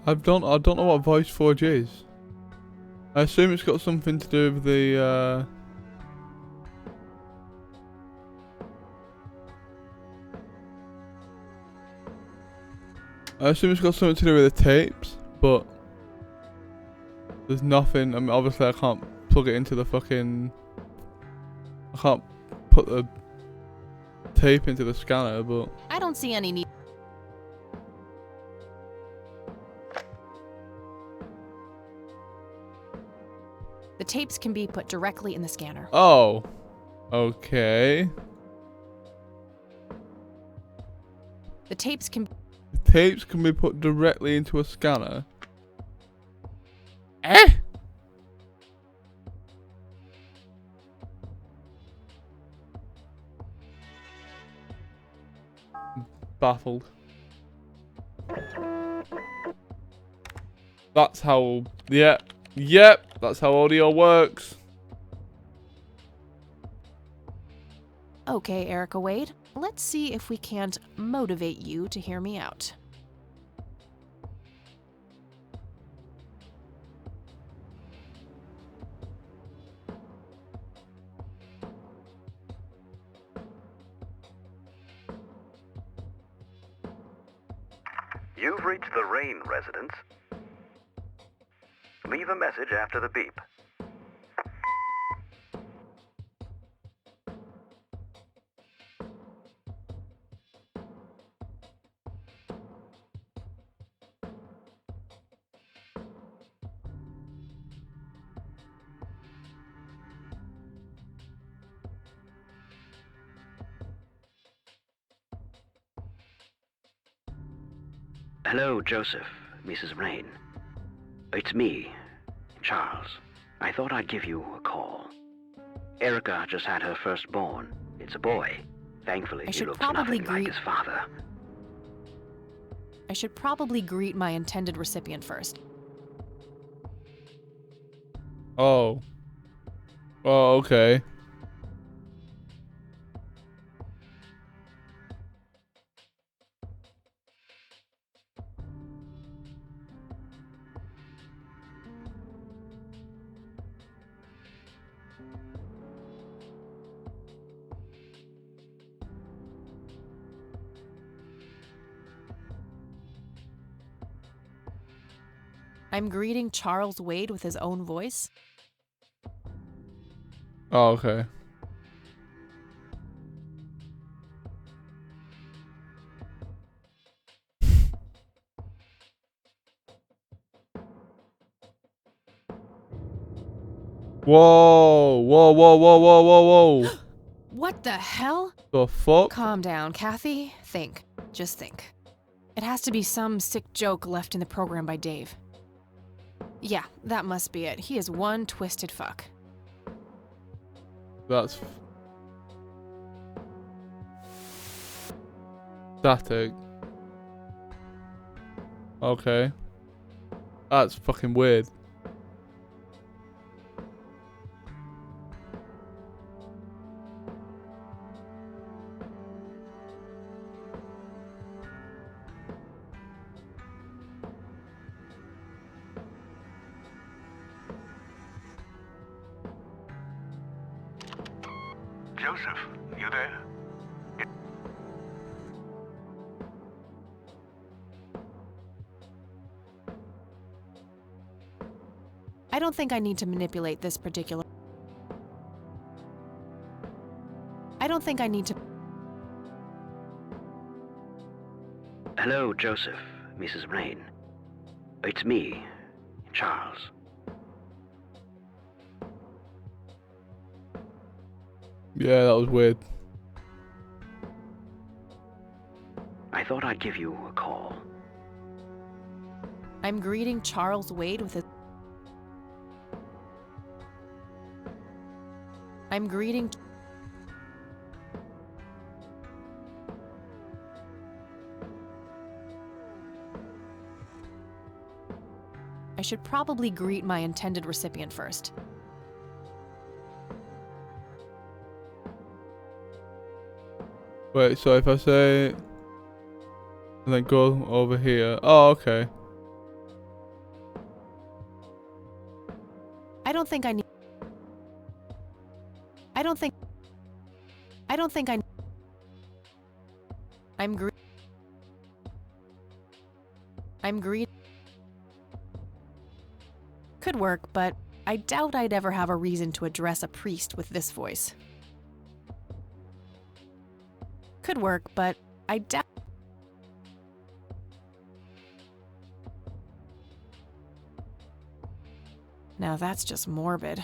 I don't know what Voice Forge is. I assume it's got something to do with the I assume it's got something to do with the tapes, but there's nothing. I mean, obviously I can't plug it into the fucking. I can't put the tape into the scanner, but I don't see any need. The tapes can be put directly in the scanner. oh, okay. The tapes can. Tapes can be put directly into a scanner. Eh? Baffled. That's how. Yep. That's how audio works. Okay, Erica Wade. Let's see if we can't motivate you to hear me out. You've reached the Rain residence. Leave a message after the beep. Hello, Joseph, Mrs. Rain. It's me, Charles. I thought I'd give you a call. Erica just had her firstborn. It's a boy. Thankfully, he looks nothing like his father. I should probably greet my intended recipient first. Oh. Oh, okay. I'm greeting Charles Wade with his own voice. Oh, okay. Whoa, whoa, whoa, whoa, whoa, whoa, whoa. What the hell? The fuck? Calm down, Kathy. Think. Just think. It has to be some sick joke left in the program by Dave. Yeah, that must be it. He is one twisted fuck. That's static. Okay. That's fucking weird. Joseph, you there? I don't think I need to manipulate this particular... I don't think I need to... Hello, Joseph, Mrs. Rain. It's me, Charles. Yeah, that was weird. I thought I'd give you a call. I'm greeting Charles Wade with his... I'm greeting... I should probably greet my intended recipient first. Wait, so if I say... and then go over here... Oh, okay. I don't think I need. I don't think I. I'm greedy. Could work, but I doubt I'd ever have a reason to address a priest with this voice. Could work, but I doubt. Now that's just morbid.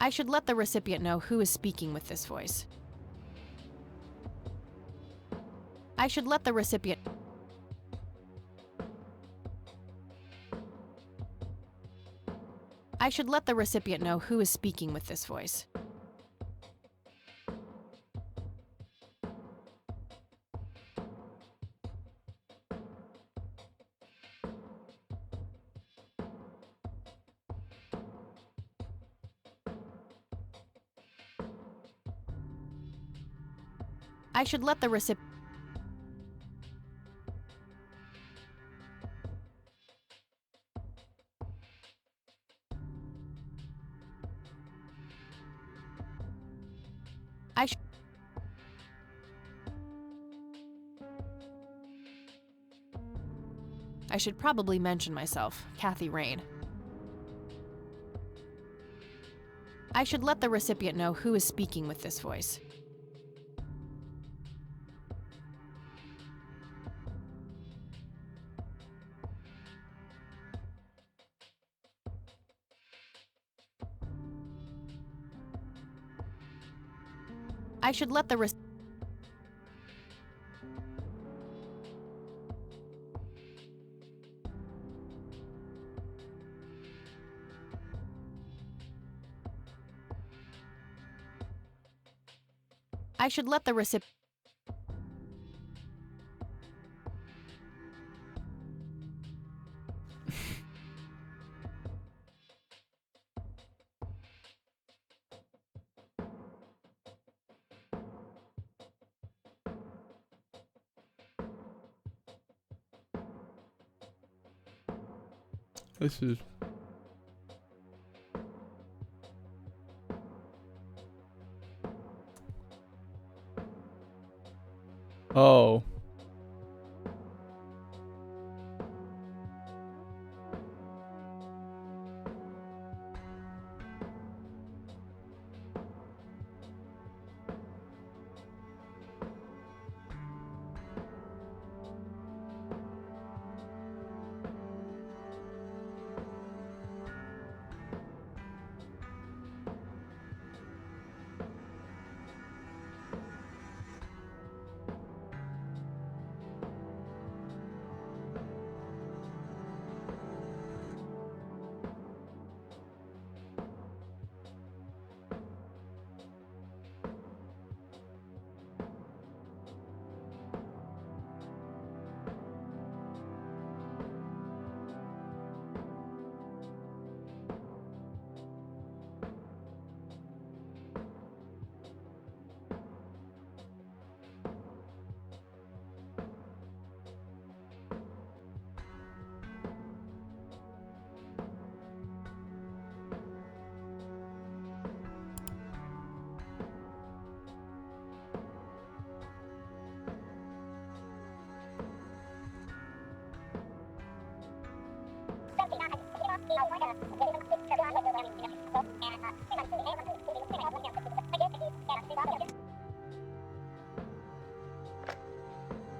I should let the recipient know who is speaking with this voice. I should let the recipient... I should let the recipient know who is speaking with this voice. I should let the recipient... I should probably mention myself, Kathy Rain. I should let the recipient know who is speaking with this voice. I should let the I should let the recipient... This is... Oh.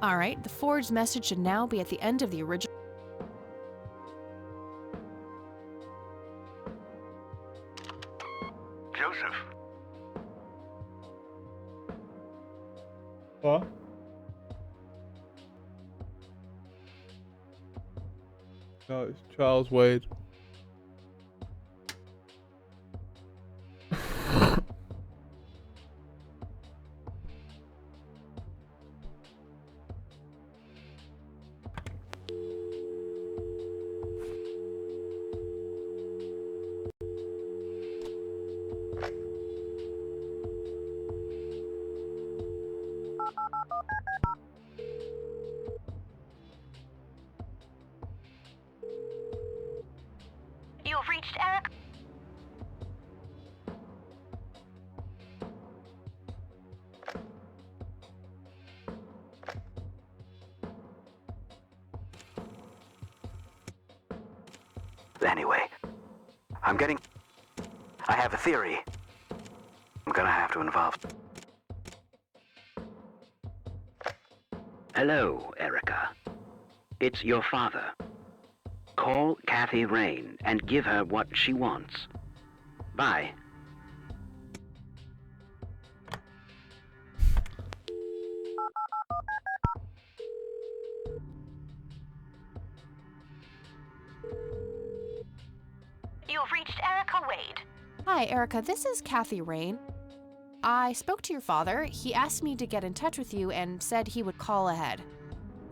Alright, the forged message should now be at the end of the original... Joseph. What? No, it's Charles Wade. Anyway, I have a theory. I'm gonna have to involve... Hello, Erica. It's your father. Call Kathy Rain and give her what she wants. Bye. You've reached Erica Wade. Hi, Erica. This is Kathy Rain. I spoke to your father. He asked me to get in touch with you and said he would call ahead.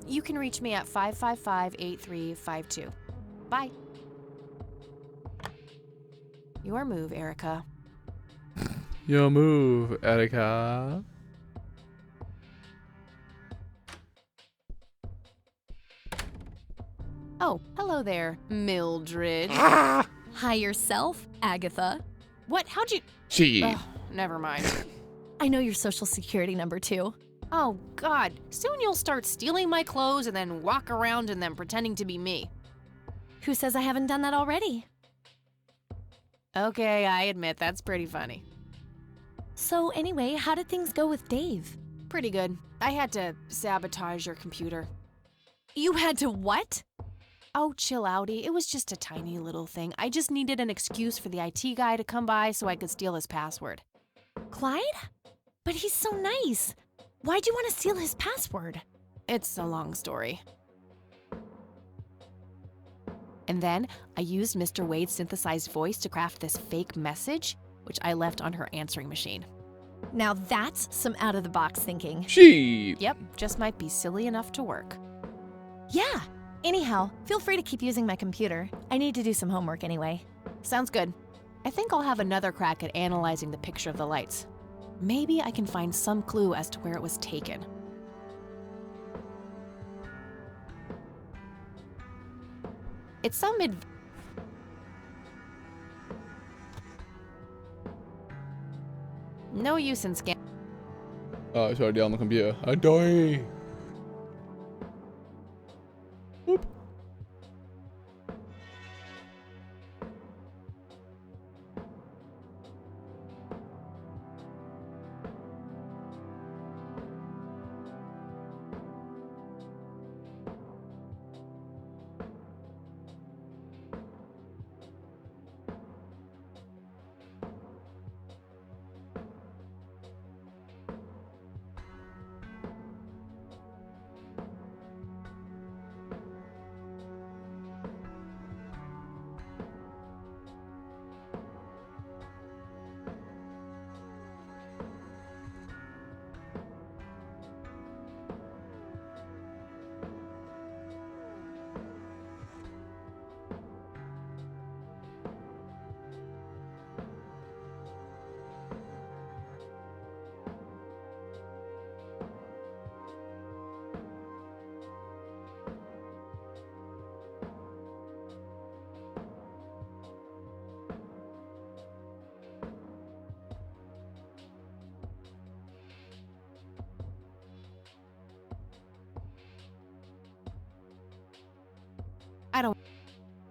You can reach me at 555-8352. Bye. Your move, Erica. Your move, Erica. Oh, hello there, Mildred. Hi yourself, Agatha. What? How'd you... Gee. Ugh, never mind. I know your social security number too. Oh, God. Soon you'll start stealing my clothes and then walk around in them pretending to be me. Who says I haven't done that already? Okay, I admit that's pretty funny. So anyway, how did things go with Dave? Pretty good. I had to sabotage your computer. You had to what? Oh, chill outy. It was just a tiny little thing. I just needed an excuse for the IT guy to come by so I could steal his password. Clyde? But he's so nice. Why'd you want to steal his password? It's a long story. And then I used Mr. Wade's synthesized voice to craft this fake message, which I left on her answering machine. Now that's some out-of-the-box thinking. Gee. Yep, just might be silly enough to work. Yeah. Anyhow, feel free to keep using my computer. I need to do some homework anyway. Sounds good. I think I'll have another crack at analyzing the picture of the lights. Maybe I can find some clue as to where it was taken. It's some no use in scan. Oh, it's already on the computer. I die. Whoop.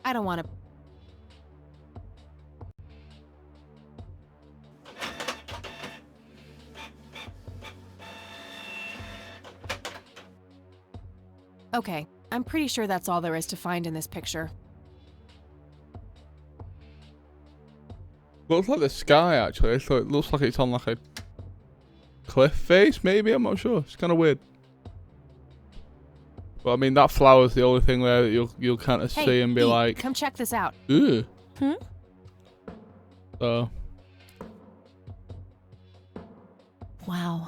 I don't want to. Okay, I'm pretty sure that's all there is to find in this picture. Looks like the sky actually, so it looks like it's on like a cliff face maybe, I'm not sure. It's kind of weird. But I mean that flower's the only thing there that you'll kind of see and be like, come check this out. Ooh. Wow,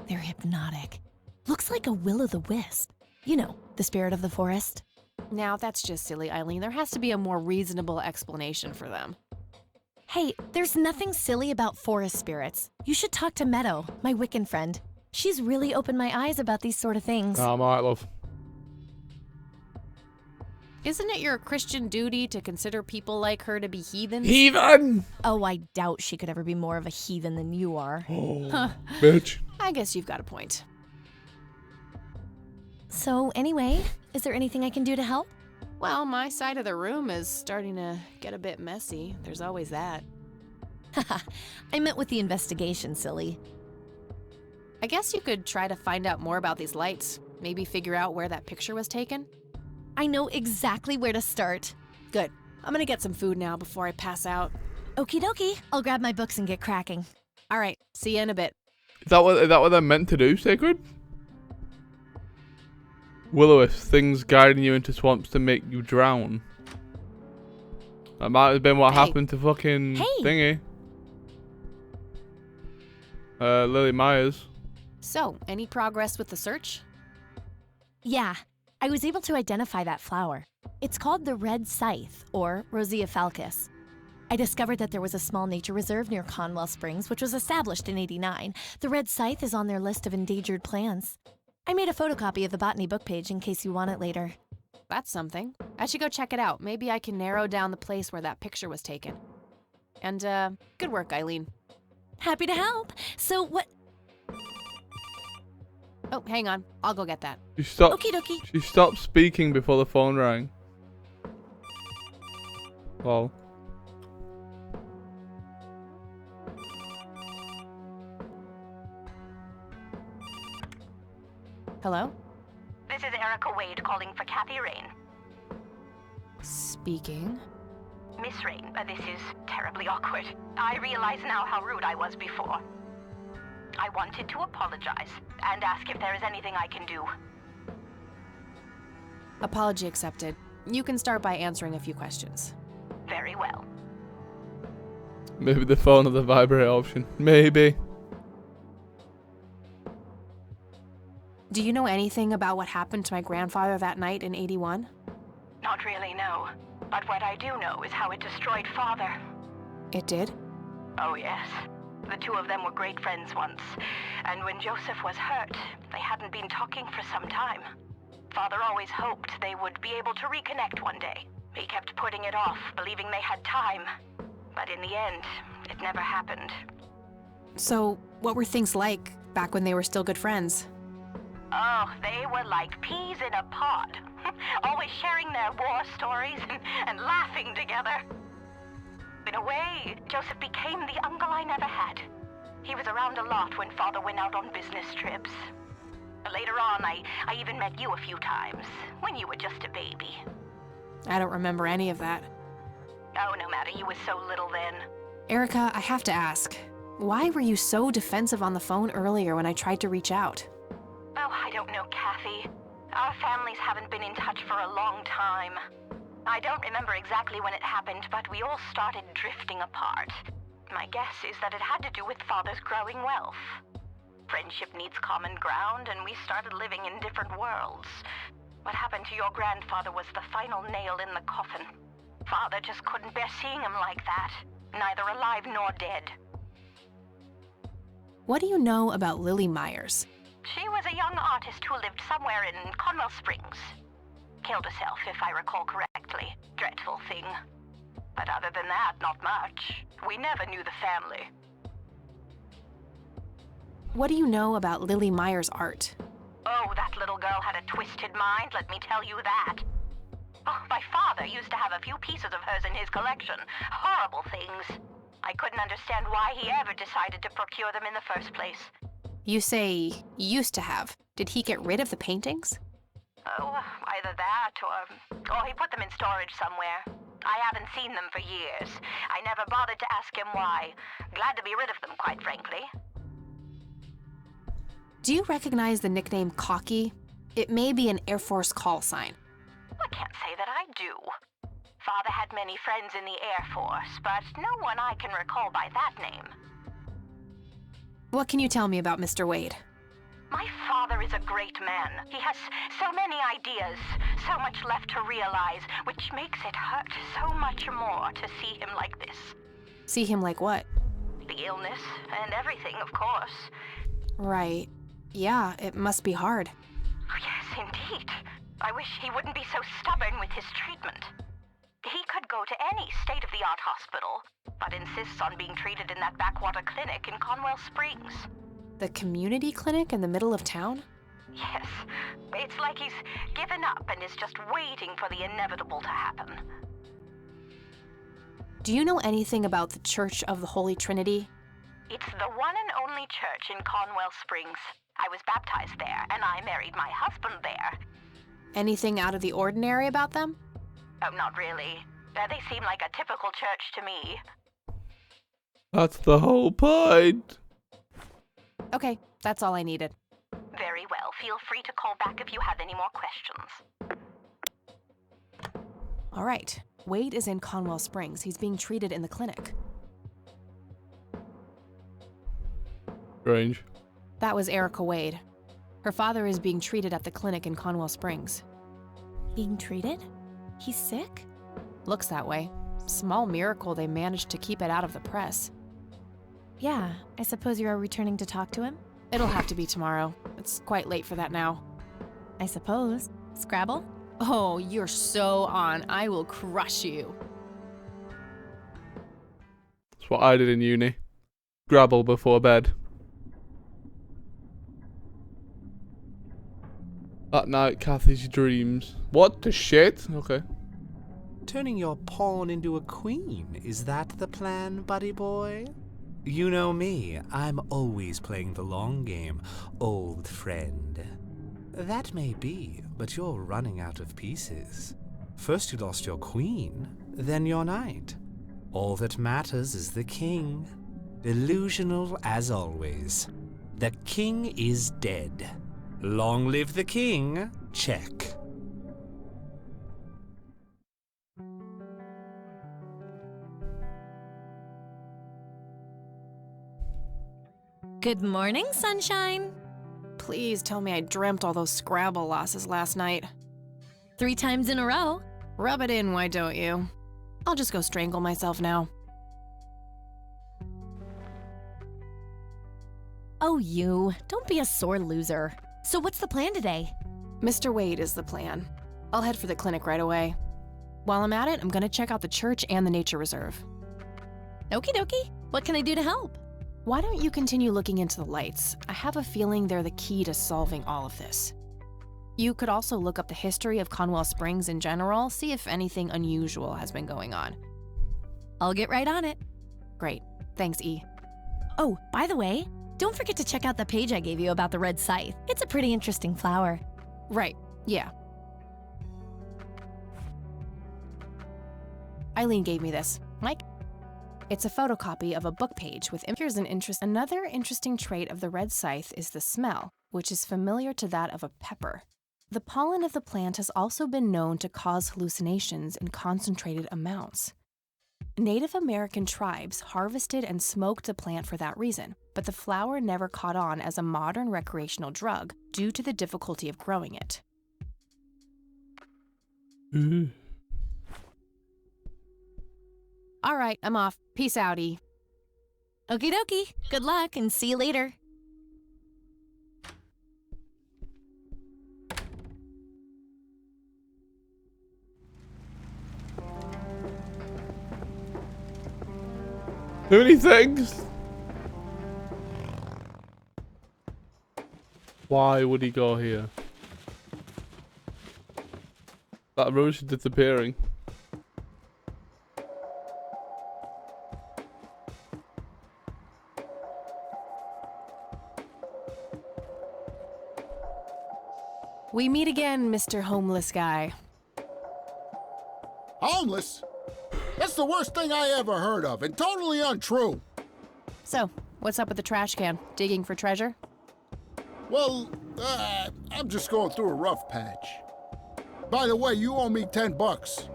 they're hypnotic. Looks like a will-o'-the-wisp. You know, the spirit of the forest. Now that's just silly, Eileen. There has to be a more reasonable explanation for them. Hey, there's nothing silly about forest spirits. You should talk to Meadow, my Wiccan friend. She's really opened my eyes about these sort of things. I'm alright, love. Isn't it your Christian duty to consider people like her to be heathens? Heathen! Oh, I doubt she could ever be more of a heathen than you are. Oh, huh. Bitch. I guess you've got a point. So anyway, is there anything I can do to help? Well, my side of the room is starting to get a bit messy. There's always that. I meant with the investigation, silly. I guess you could try to find out more about these lights. Maybe figure out where that picture was taken. I know exactly where to start. Good. I'm gonna get some food now before I pass out. Okie dokie. I'll grab my books and get cracking. All right. See you in a bit. Is that what they're meant to do, Sacred? Willow, things guiding you into swamps to make you drown. That might have been what happened to fucking thingy. Lily Myers. So, any progress with the search? Yeah, I was able to identify that flower. It's called the red scythe, or Rosea falcus. I discovered that there was a small nature reserve near Conwell Springs, which was established in '89. The red scythe is on their list of endangered plants. I made a photocopy of the botany book page in case you want it later. That's something. I should go check it out. Maybe I can narrow down the place where that picture was taken. And, good work, Eileen. Happy to help. So what... Oh, hang on. I'll go get that. She stopped. Okie dokie. She stopped speaking before the phone rang. Lol. Hello? This is Erica Wade calling for Kathy Rain. Speaking. Miss Rain, this is terribly awkward. I realize now how rude I was before. I wanted to apologize and ask if there is anything I can do. Apology accepted. You can start by answering a few questions. Very well. Maybe the phone or the vibrate option. Maybe. Do you know anything about what happened to my grandfather that night in '81? Not really, no. But what I do know is how it destroyed Father. It did? Oh, yes. The two of them were great friends once. And when Joseph was hurt, they hadn't been talking for some time. Father always hoped they would be able to reconnect one day. He kept putting it off, believing they had time. But in the end, it never happened. So, what were things like back when they were still good friends? Oh, they were like peas in a pod. Always sharing their war stories and laughing together. In a way, Joseph became the uncle I never had. He was around a lot when Father went out on business trips. Later on, I even met you a few times, when you were just a baby. I don't remember any of that. Oh, no matter, you were so little then. Erica, I have to ask, why were you so defensive on the phone earlier when I tried to reach out? Oh, I don't know, Kathy. Our families haven't been in touch for a long time. I don't remember exactly when it happened, but we all started drifting apart. My guess is that it had to do with Father's growing wealth. Friendship needs common ground, and we started living in different worlds. What happened to your grandfather was the final nail in the coffin. Father just couldn't bear seeing him like that, neither alive nor dead. What do you know about Lily Myers? She was a young artist who lived somewhere in Conwell Springs. Killed herself, if I recall correctly. Dreadful thing. But other than that, not much. We never knew the family. What do you know about Lily Myers' art? Oh, that little girl had a twisted mind, let me tell you that. Oh, my father used to have a few pieces of hers in his collection. Horrible things. I couldn't understand why he ever decided to procure them in the first place. You say used to have. Did he get rid of the paintings? Oh, either that or he put them in storage somewhere. I haven't seen them for years. I never bothered to ask him why. Glad to be rid of them, quite frankly. Do you recognize the nickname Cocky? It may be an Air Force call sign. I can't say that I do. Father had many friends in the Air Force, but no one I can recall by that name. What can you tell me about Mr. Wade? My father is a great man. He has so many ideas, so much left to realize, which makes it hurt so much more to see him like this. See him like what? The illness and everything, of course. Right. Yeah, it must be hard. Oh, yes, indeed. I wish he wouldn't be so stubborn with his treatment. He could go to any state-of-the-art hospital, but insists on being treated in that backwater clinic in Conwell Springs. The community clinic in the middle of town? Yes, it's like he's given up and is just waiting for the inevitable to happen. Do you know anything about the Church of the Holy Trinity? It's the one and only church in Conwell Springs. I was baptized there, and I married my husband there. Anything out of the ordinary about them? Oh, not really. They seem like a typical church to me. That's the whole point. Okay, that's all I needed. Very well. Feel free to call back if you have any more questions. All right. Wade is in Conwell Springs. He's being treated in the clinic. Strange. That was Erica Wade. Her father is being treated at the clinic in Conwell Springs. Being treated? He's sick? Looks that way. Small miracle they managed to keep it out of the press. Yeah, I suppose you're returning to talk to him? It'll have to be tomorrow. It's quite late for that now. I suppose. Scrabble? Oh, you're so on. I will crush you. That's what I did in uni. Scrabble before bed. That night, Kathy's dreams. What the shit? Okay. Turning your pawn into a queen, is that the plan, buddy boy? You know me, I'm always playing the long game, old friend. That may be, but you're running out of pieces. First you lost your queen, then your knight. All that matters is the king. Delusional as always. The king is dead. Long live the king, check. Good morning, sunshine. Please tell me I dreamt all those Scrabble losses last night. 3 times in a row. Rub it in, why don't you? I'll just go strangle myself now. Oh, you. Don't be a sore loser. So what's the plan today? Mr. Wade is the plan. I'll head for the clinic right away. While I'm at it, I'm gonna check out the church and the nature reserve. Okie dokie. What can I do to help? Why don't you continue looking into the lights? I have a feeling they're the key to solving all of this. You could also look up the history of Conwell Springs in general, see if anything unusual has been going on. I'll get right on it. Great. Thanks, E. Oh, by the way, don't forget to check out the page I gave you about the red scythe. It's a pretty interesting flower. Right. Yeah. Eileen gave me this. Mike? It's a photocopy of a book page with Here's an Another interesting trait of the red scythe is the smell, which is familiar to that of a pepper. The pollen of the plant has also been known to cause hallucinations in concentrated amounts. Native American tribes harvested and smoked the plant for that reason, but the flower never caught on as a modern recreational drug due to the difficulty of growing it. All right, I'm off. Peace out, E. Okie dokie. Good luck and see you later. Too many things. Why would he go here? That rose is disappearing. We meet again, Mr. Homeless Guy. Homeless? That's the worst thing I ever heard of, and totally untrue. So, what's up with the trash can? Digging for treasure? Well, I'm just going through a rough patch. By the way, you owe me $10.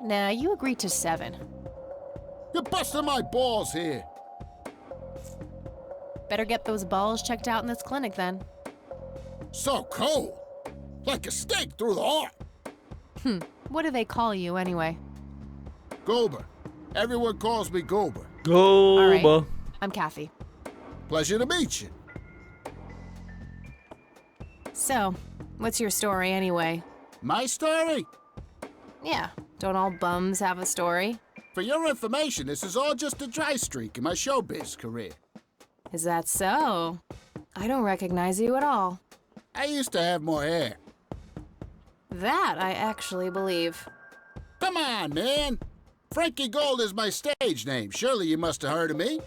Nah, you agreed to 7. You're busting my balls here. Better get those balls checked out in this clinic then. So cold. Like a stake through the heart. What do they call you anyway? Goober. Everyone calls me Goober. Goober. All right. I'm Kathy. Pleasure to meet you. So, what's your story anyway? My story? Yeah, don't all bums have a story? For your information, this is all just a dry streak in my showbiz career. Is that so? I don't recognize you at all. I used to have more hair. That I actually believe. Come on, man. Frankie Gold is my stage name. Surely you must have heard of me.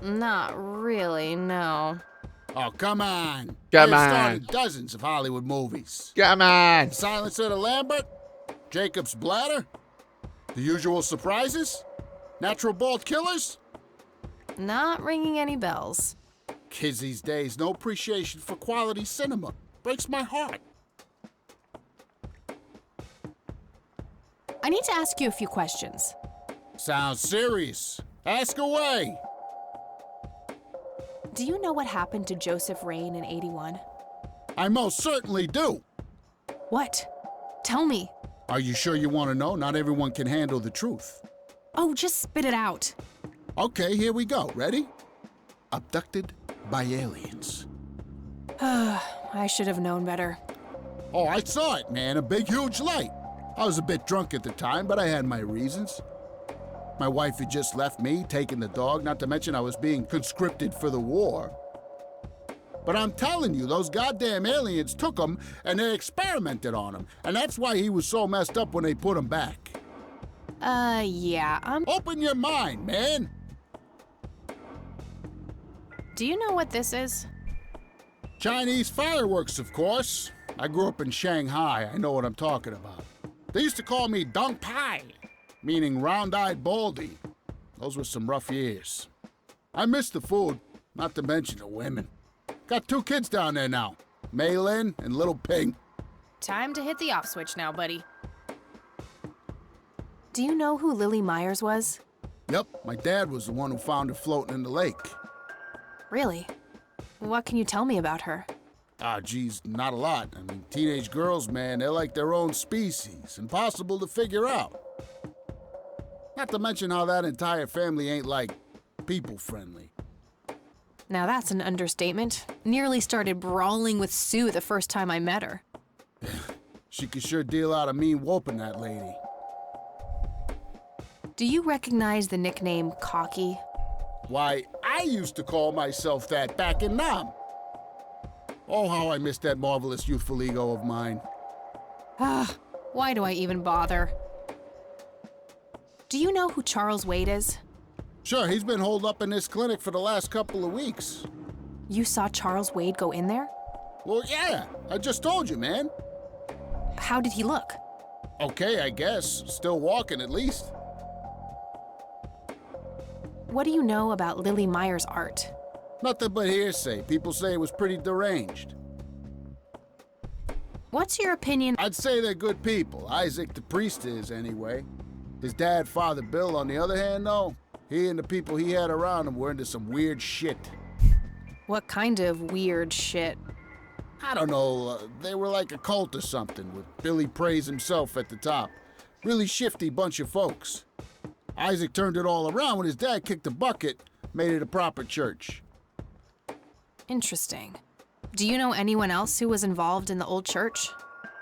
Not really, no. Oh, come on. Come I've on. starred in dozens of Hollywood movies. Come on. Silence of the Lambert, Jacob's Bladder, The Usual Surprises, Natural Bald Killers. Not ringing any bells. Kids these days, no appreciation for quality cinema. Breaks my heart. I need to ask you a few questions. Sounds serious. Ask away. Do you know what happened to Joseph Rain in 81? I most certainly do. What? Tell me. Are you sure you want to know? Not everyone can handle the truth. Oh, just spit it out. Okay, here we go. Ready? Abducted by aliens. I should have known better. Oh, I saw it, man. A big, huge light. I was a bit drunk at the time, but I had my reasons. My wife had just left me, taken the dog, not to mention I was being conscripted for the war. But I'm telling you, those goddamn aliens took him and they experimented on him. And that's why he was so messed up when they put him back. Yeah, Open your mind, man. Do you know what this is? Chinese fireworks, of course. I grew up in Shanghai. I know what I'm talking about. They used to call me Dong Pai, meaning round-eyed baldy. Those were some rough years. I miss the food, not to mention the women. Got 2 kids down there now, Mei Lin and little Ping. Time to hit the off switch now, buddy. Do you know who Lily Myers was? Yep, my dad was the one who found her floating in the lake. Really? What can you tell me about her? Ah, geez, not a lot. I mean, teenage girls, man, they're like their own species. Impossible to figure out. Not to mention how that entire family ain't, like, people-friendly. Now that's an understatement. Nearly started brawling with Sue the first time I met her. She could sure deal out a mean whooping, that lady. Do you recognize the nickname Cocky? Why, I used to call myself that back in Nam. Oh, how I miss that marvelous youthful ego of mine. Why do I even bother? Do you know who Charles Wade is? Sure, he's been holed up in this clinic for the last couple of weeks. You saw Charles Wade go in there? Well, yeah, I just told you, man. How did he look? Okay, I guess. Still walking, at least. What do you know about Lily Myers' art? Nothing but hearsay. People say it was pretty deranged. What's your opinion? I'd say they're good people. Isaac the priest is, anyway. His dad, Father Bill, on the other hand, though, he and the people he had around him were into some weird shit. What kind of weird shit? I don't know, they were like a cult or something, with Billy Praise himself at the top. Really shifty bunch of folks. Isaac turned it all around when his dad kicked the bucket, made it a proper church. Interesting. Do you know anyone else who was involved in the old church?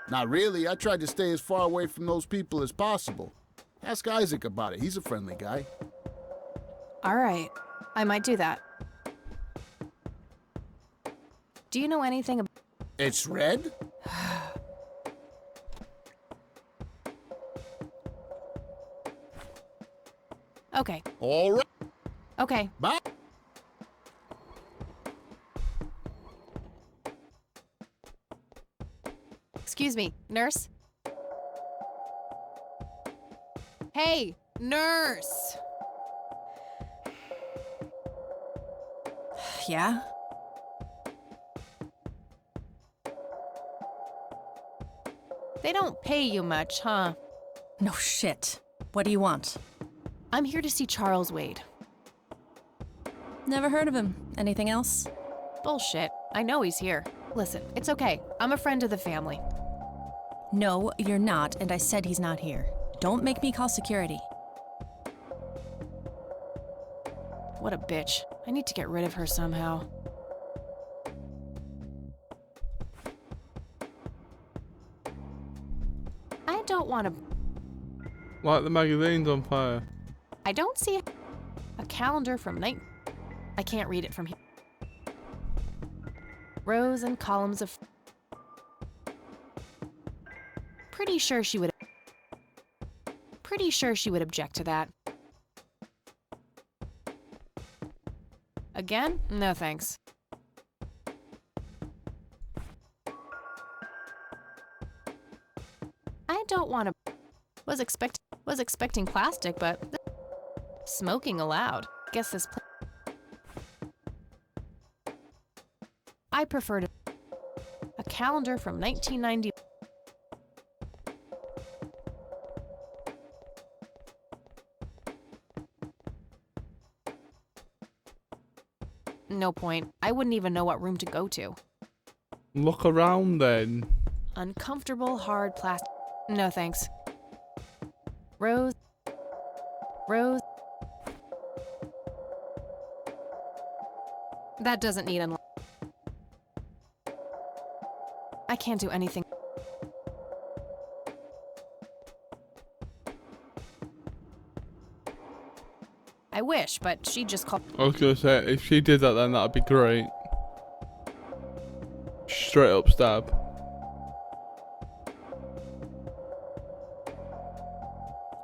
Not really. I tried to stay as far away from those people as possible. Ask Isaac about it. He's a friendly guy. All right. I might do that. Do you know anything about... It's red? Okay. All right. Okay. Bye. Excuse me, nurse? Hey, nurse! Yeah? They don't pay you much, huh? No shit. What do you want? I'm here to see Charles Wade. Never heard of him. Anything else? Bullshit. I know he's here. Listen, it's okay. I'm a friend of the family. No, you're not, and I said he's not here. Don't make me call security. What a bitch. I need to get rid of her somehow. I don't want to... Like the magazine's on fire. I don't see a calendar from night... I can't read it from here. Rows and columns of. Pretty sure she would object to that. Again? No thanks. I don't want to. Was expecting plastic, but smoking allowed. Guess this. I preferred a calendar from 1990. No point. I wouldn't even know what room to go to. Look around then. Uncomfortable, hard plastic. No thanks. Rose. That doesn't need unlock. I can't do anything. I wish, but she just called. I was gonna say, if she did that then that'd be great. Straight up stab.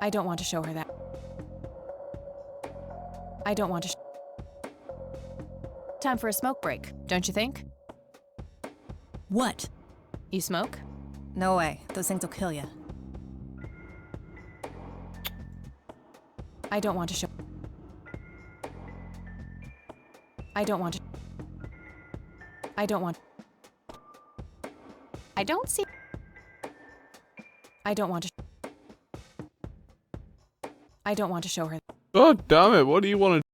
I don't want to show her that. I don't want to. Time for a smoke break, don't you think? What? You smoke? No way. Those things will kill you. I don't want to show. I don't want to. I don't want. I don't see. I don't want to. I don't want to show her. God damn it, what do you want to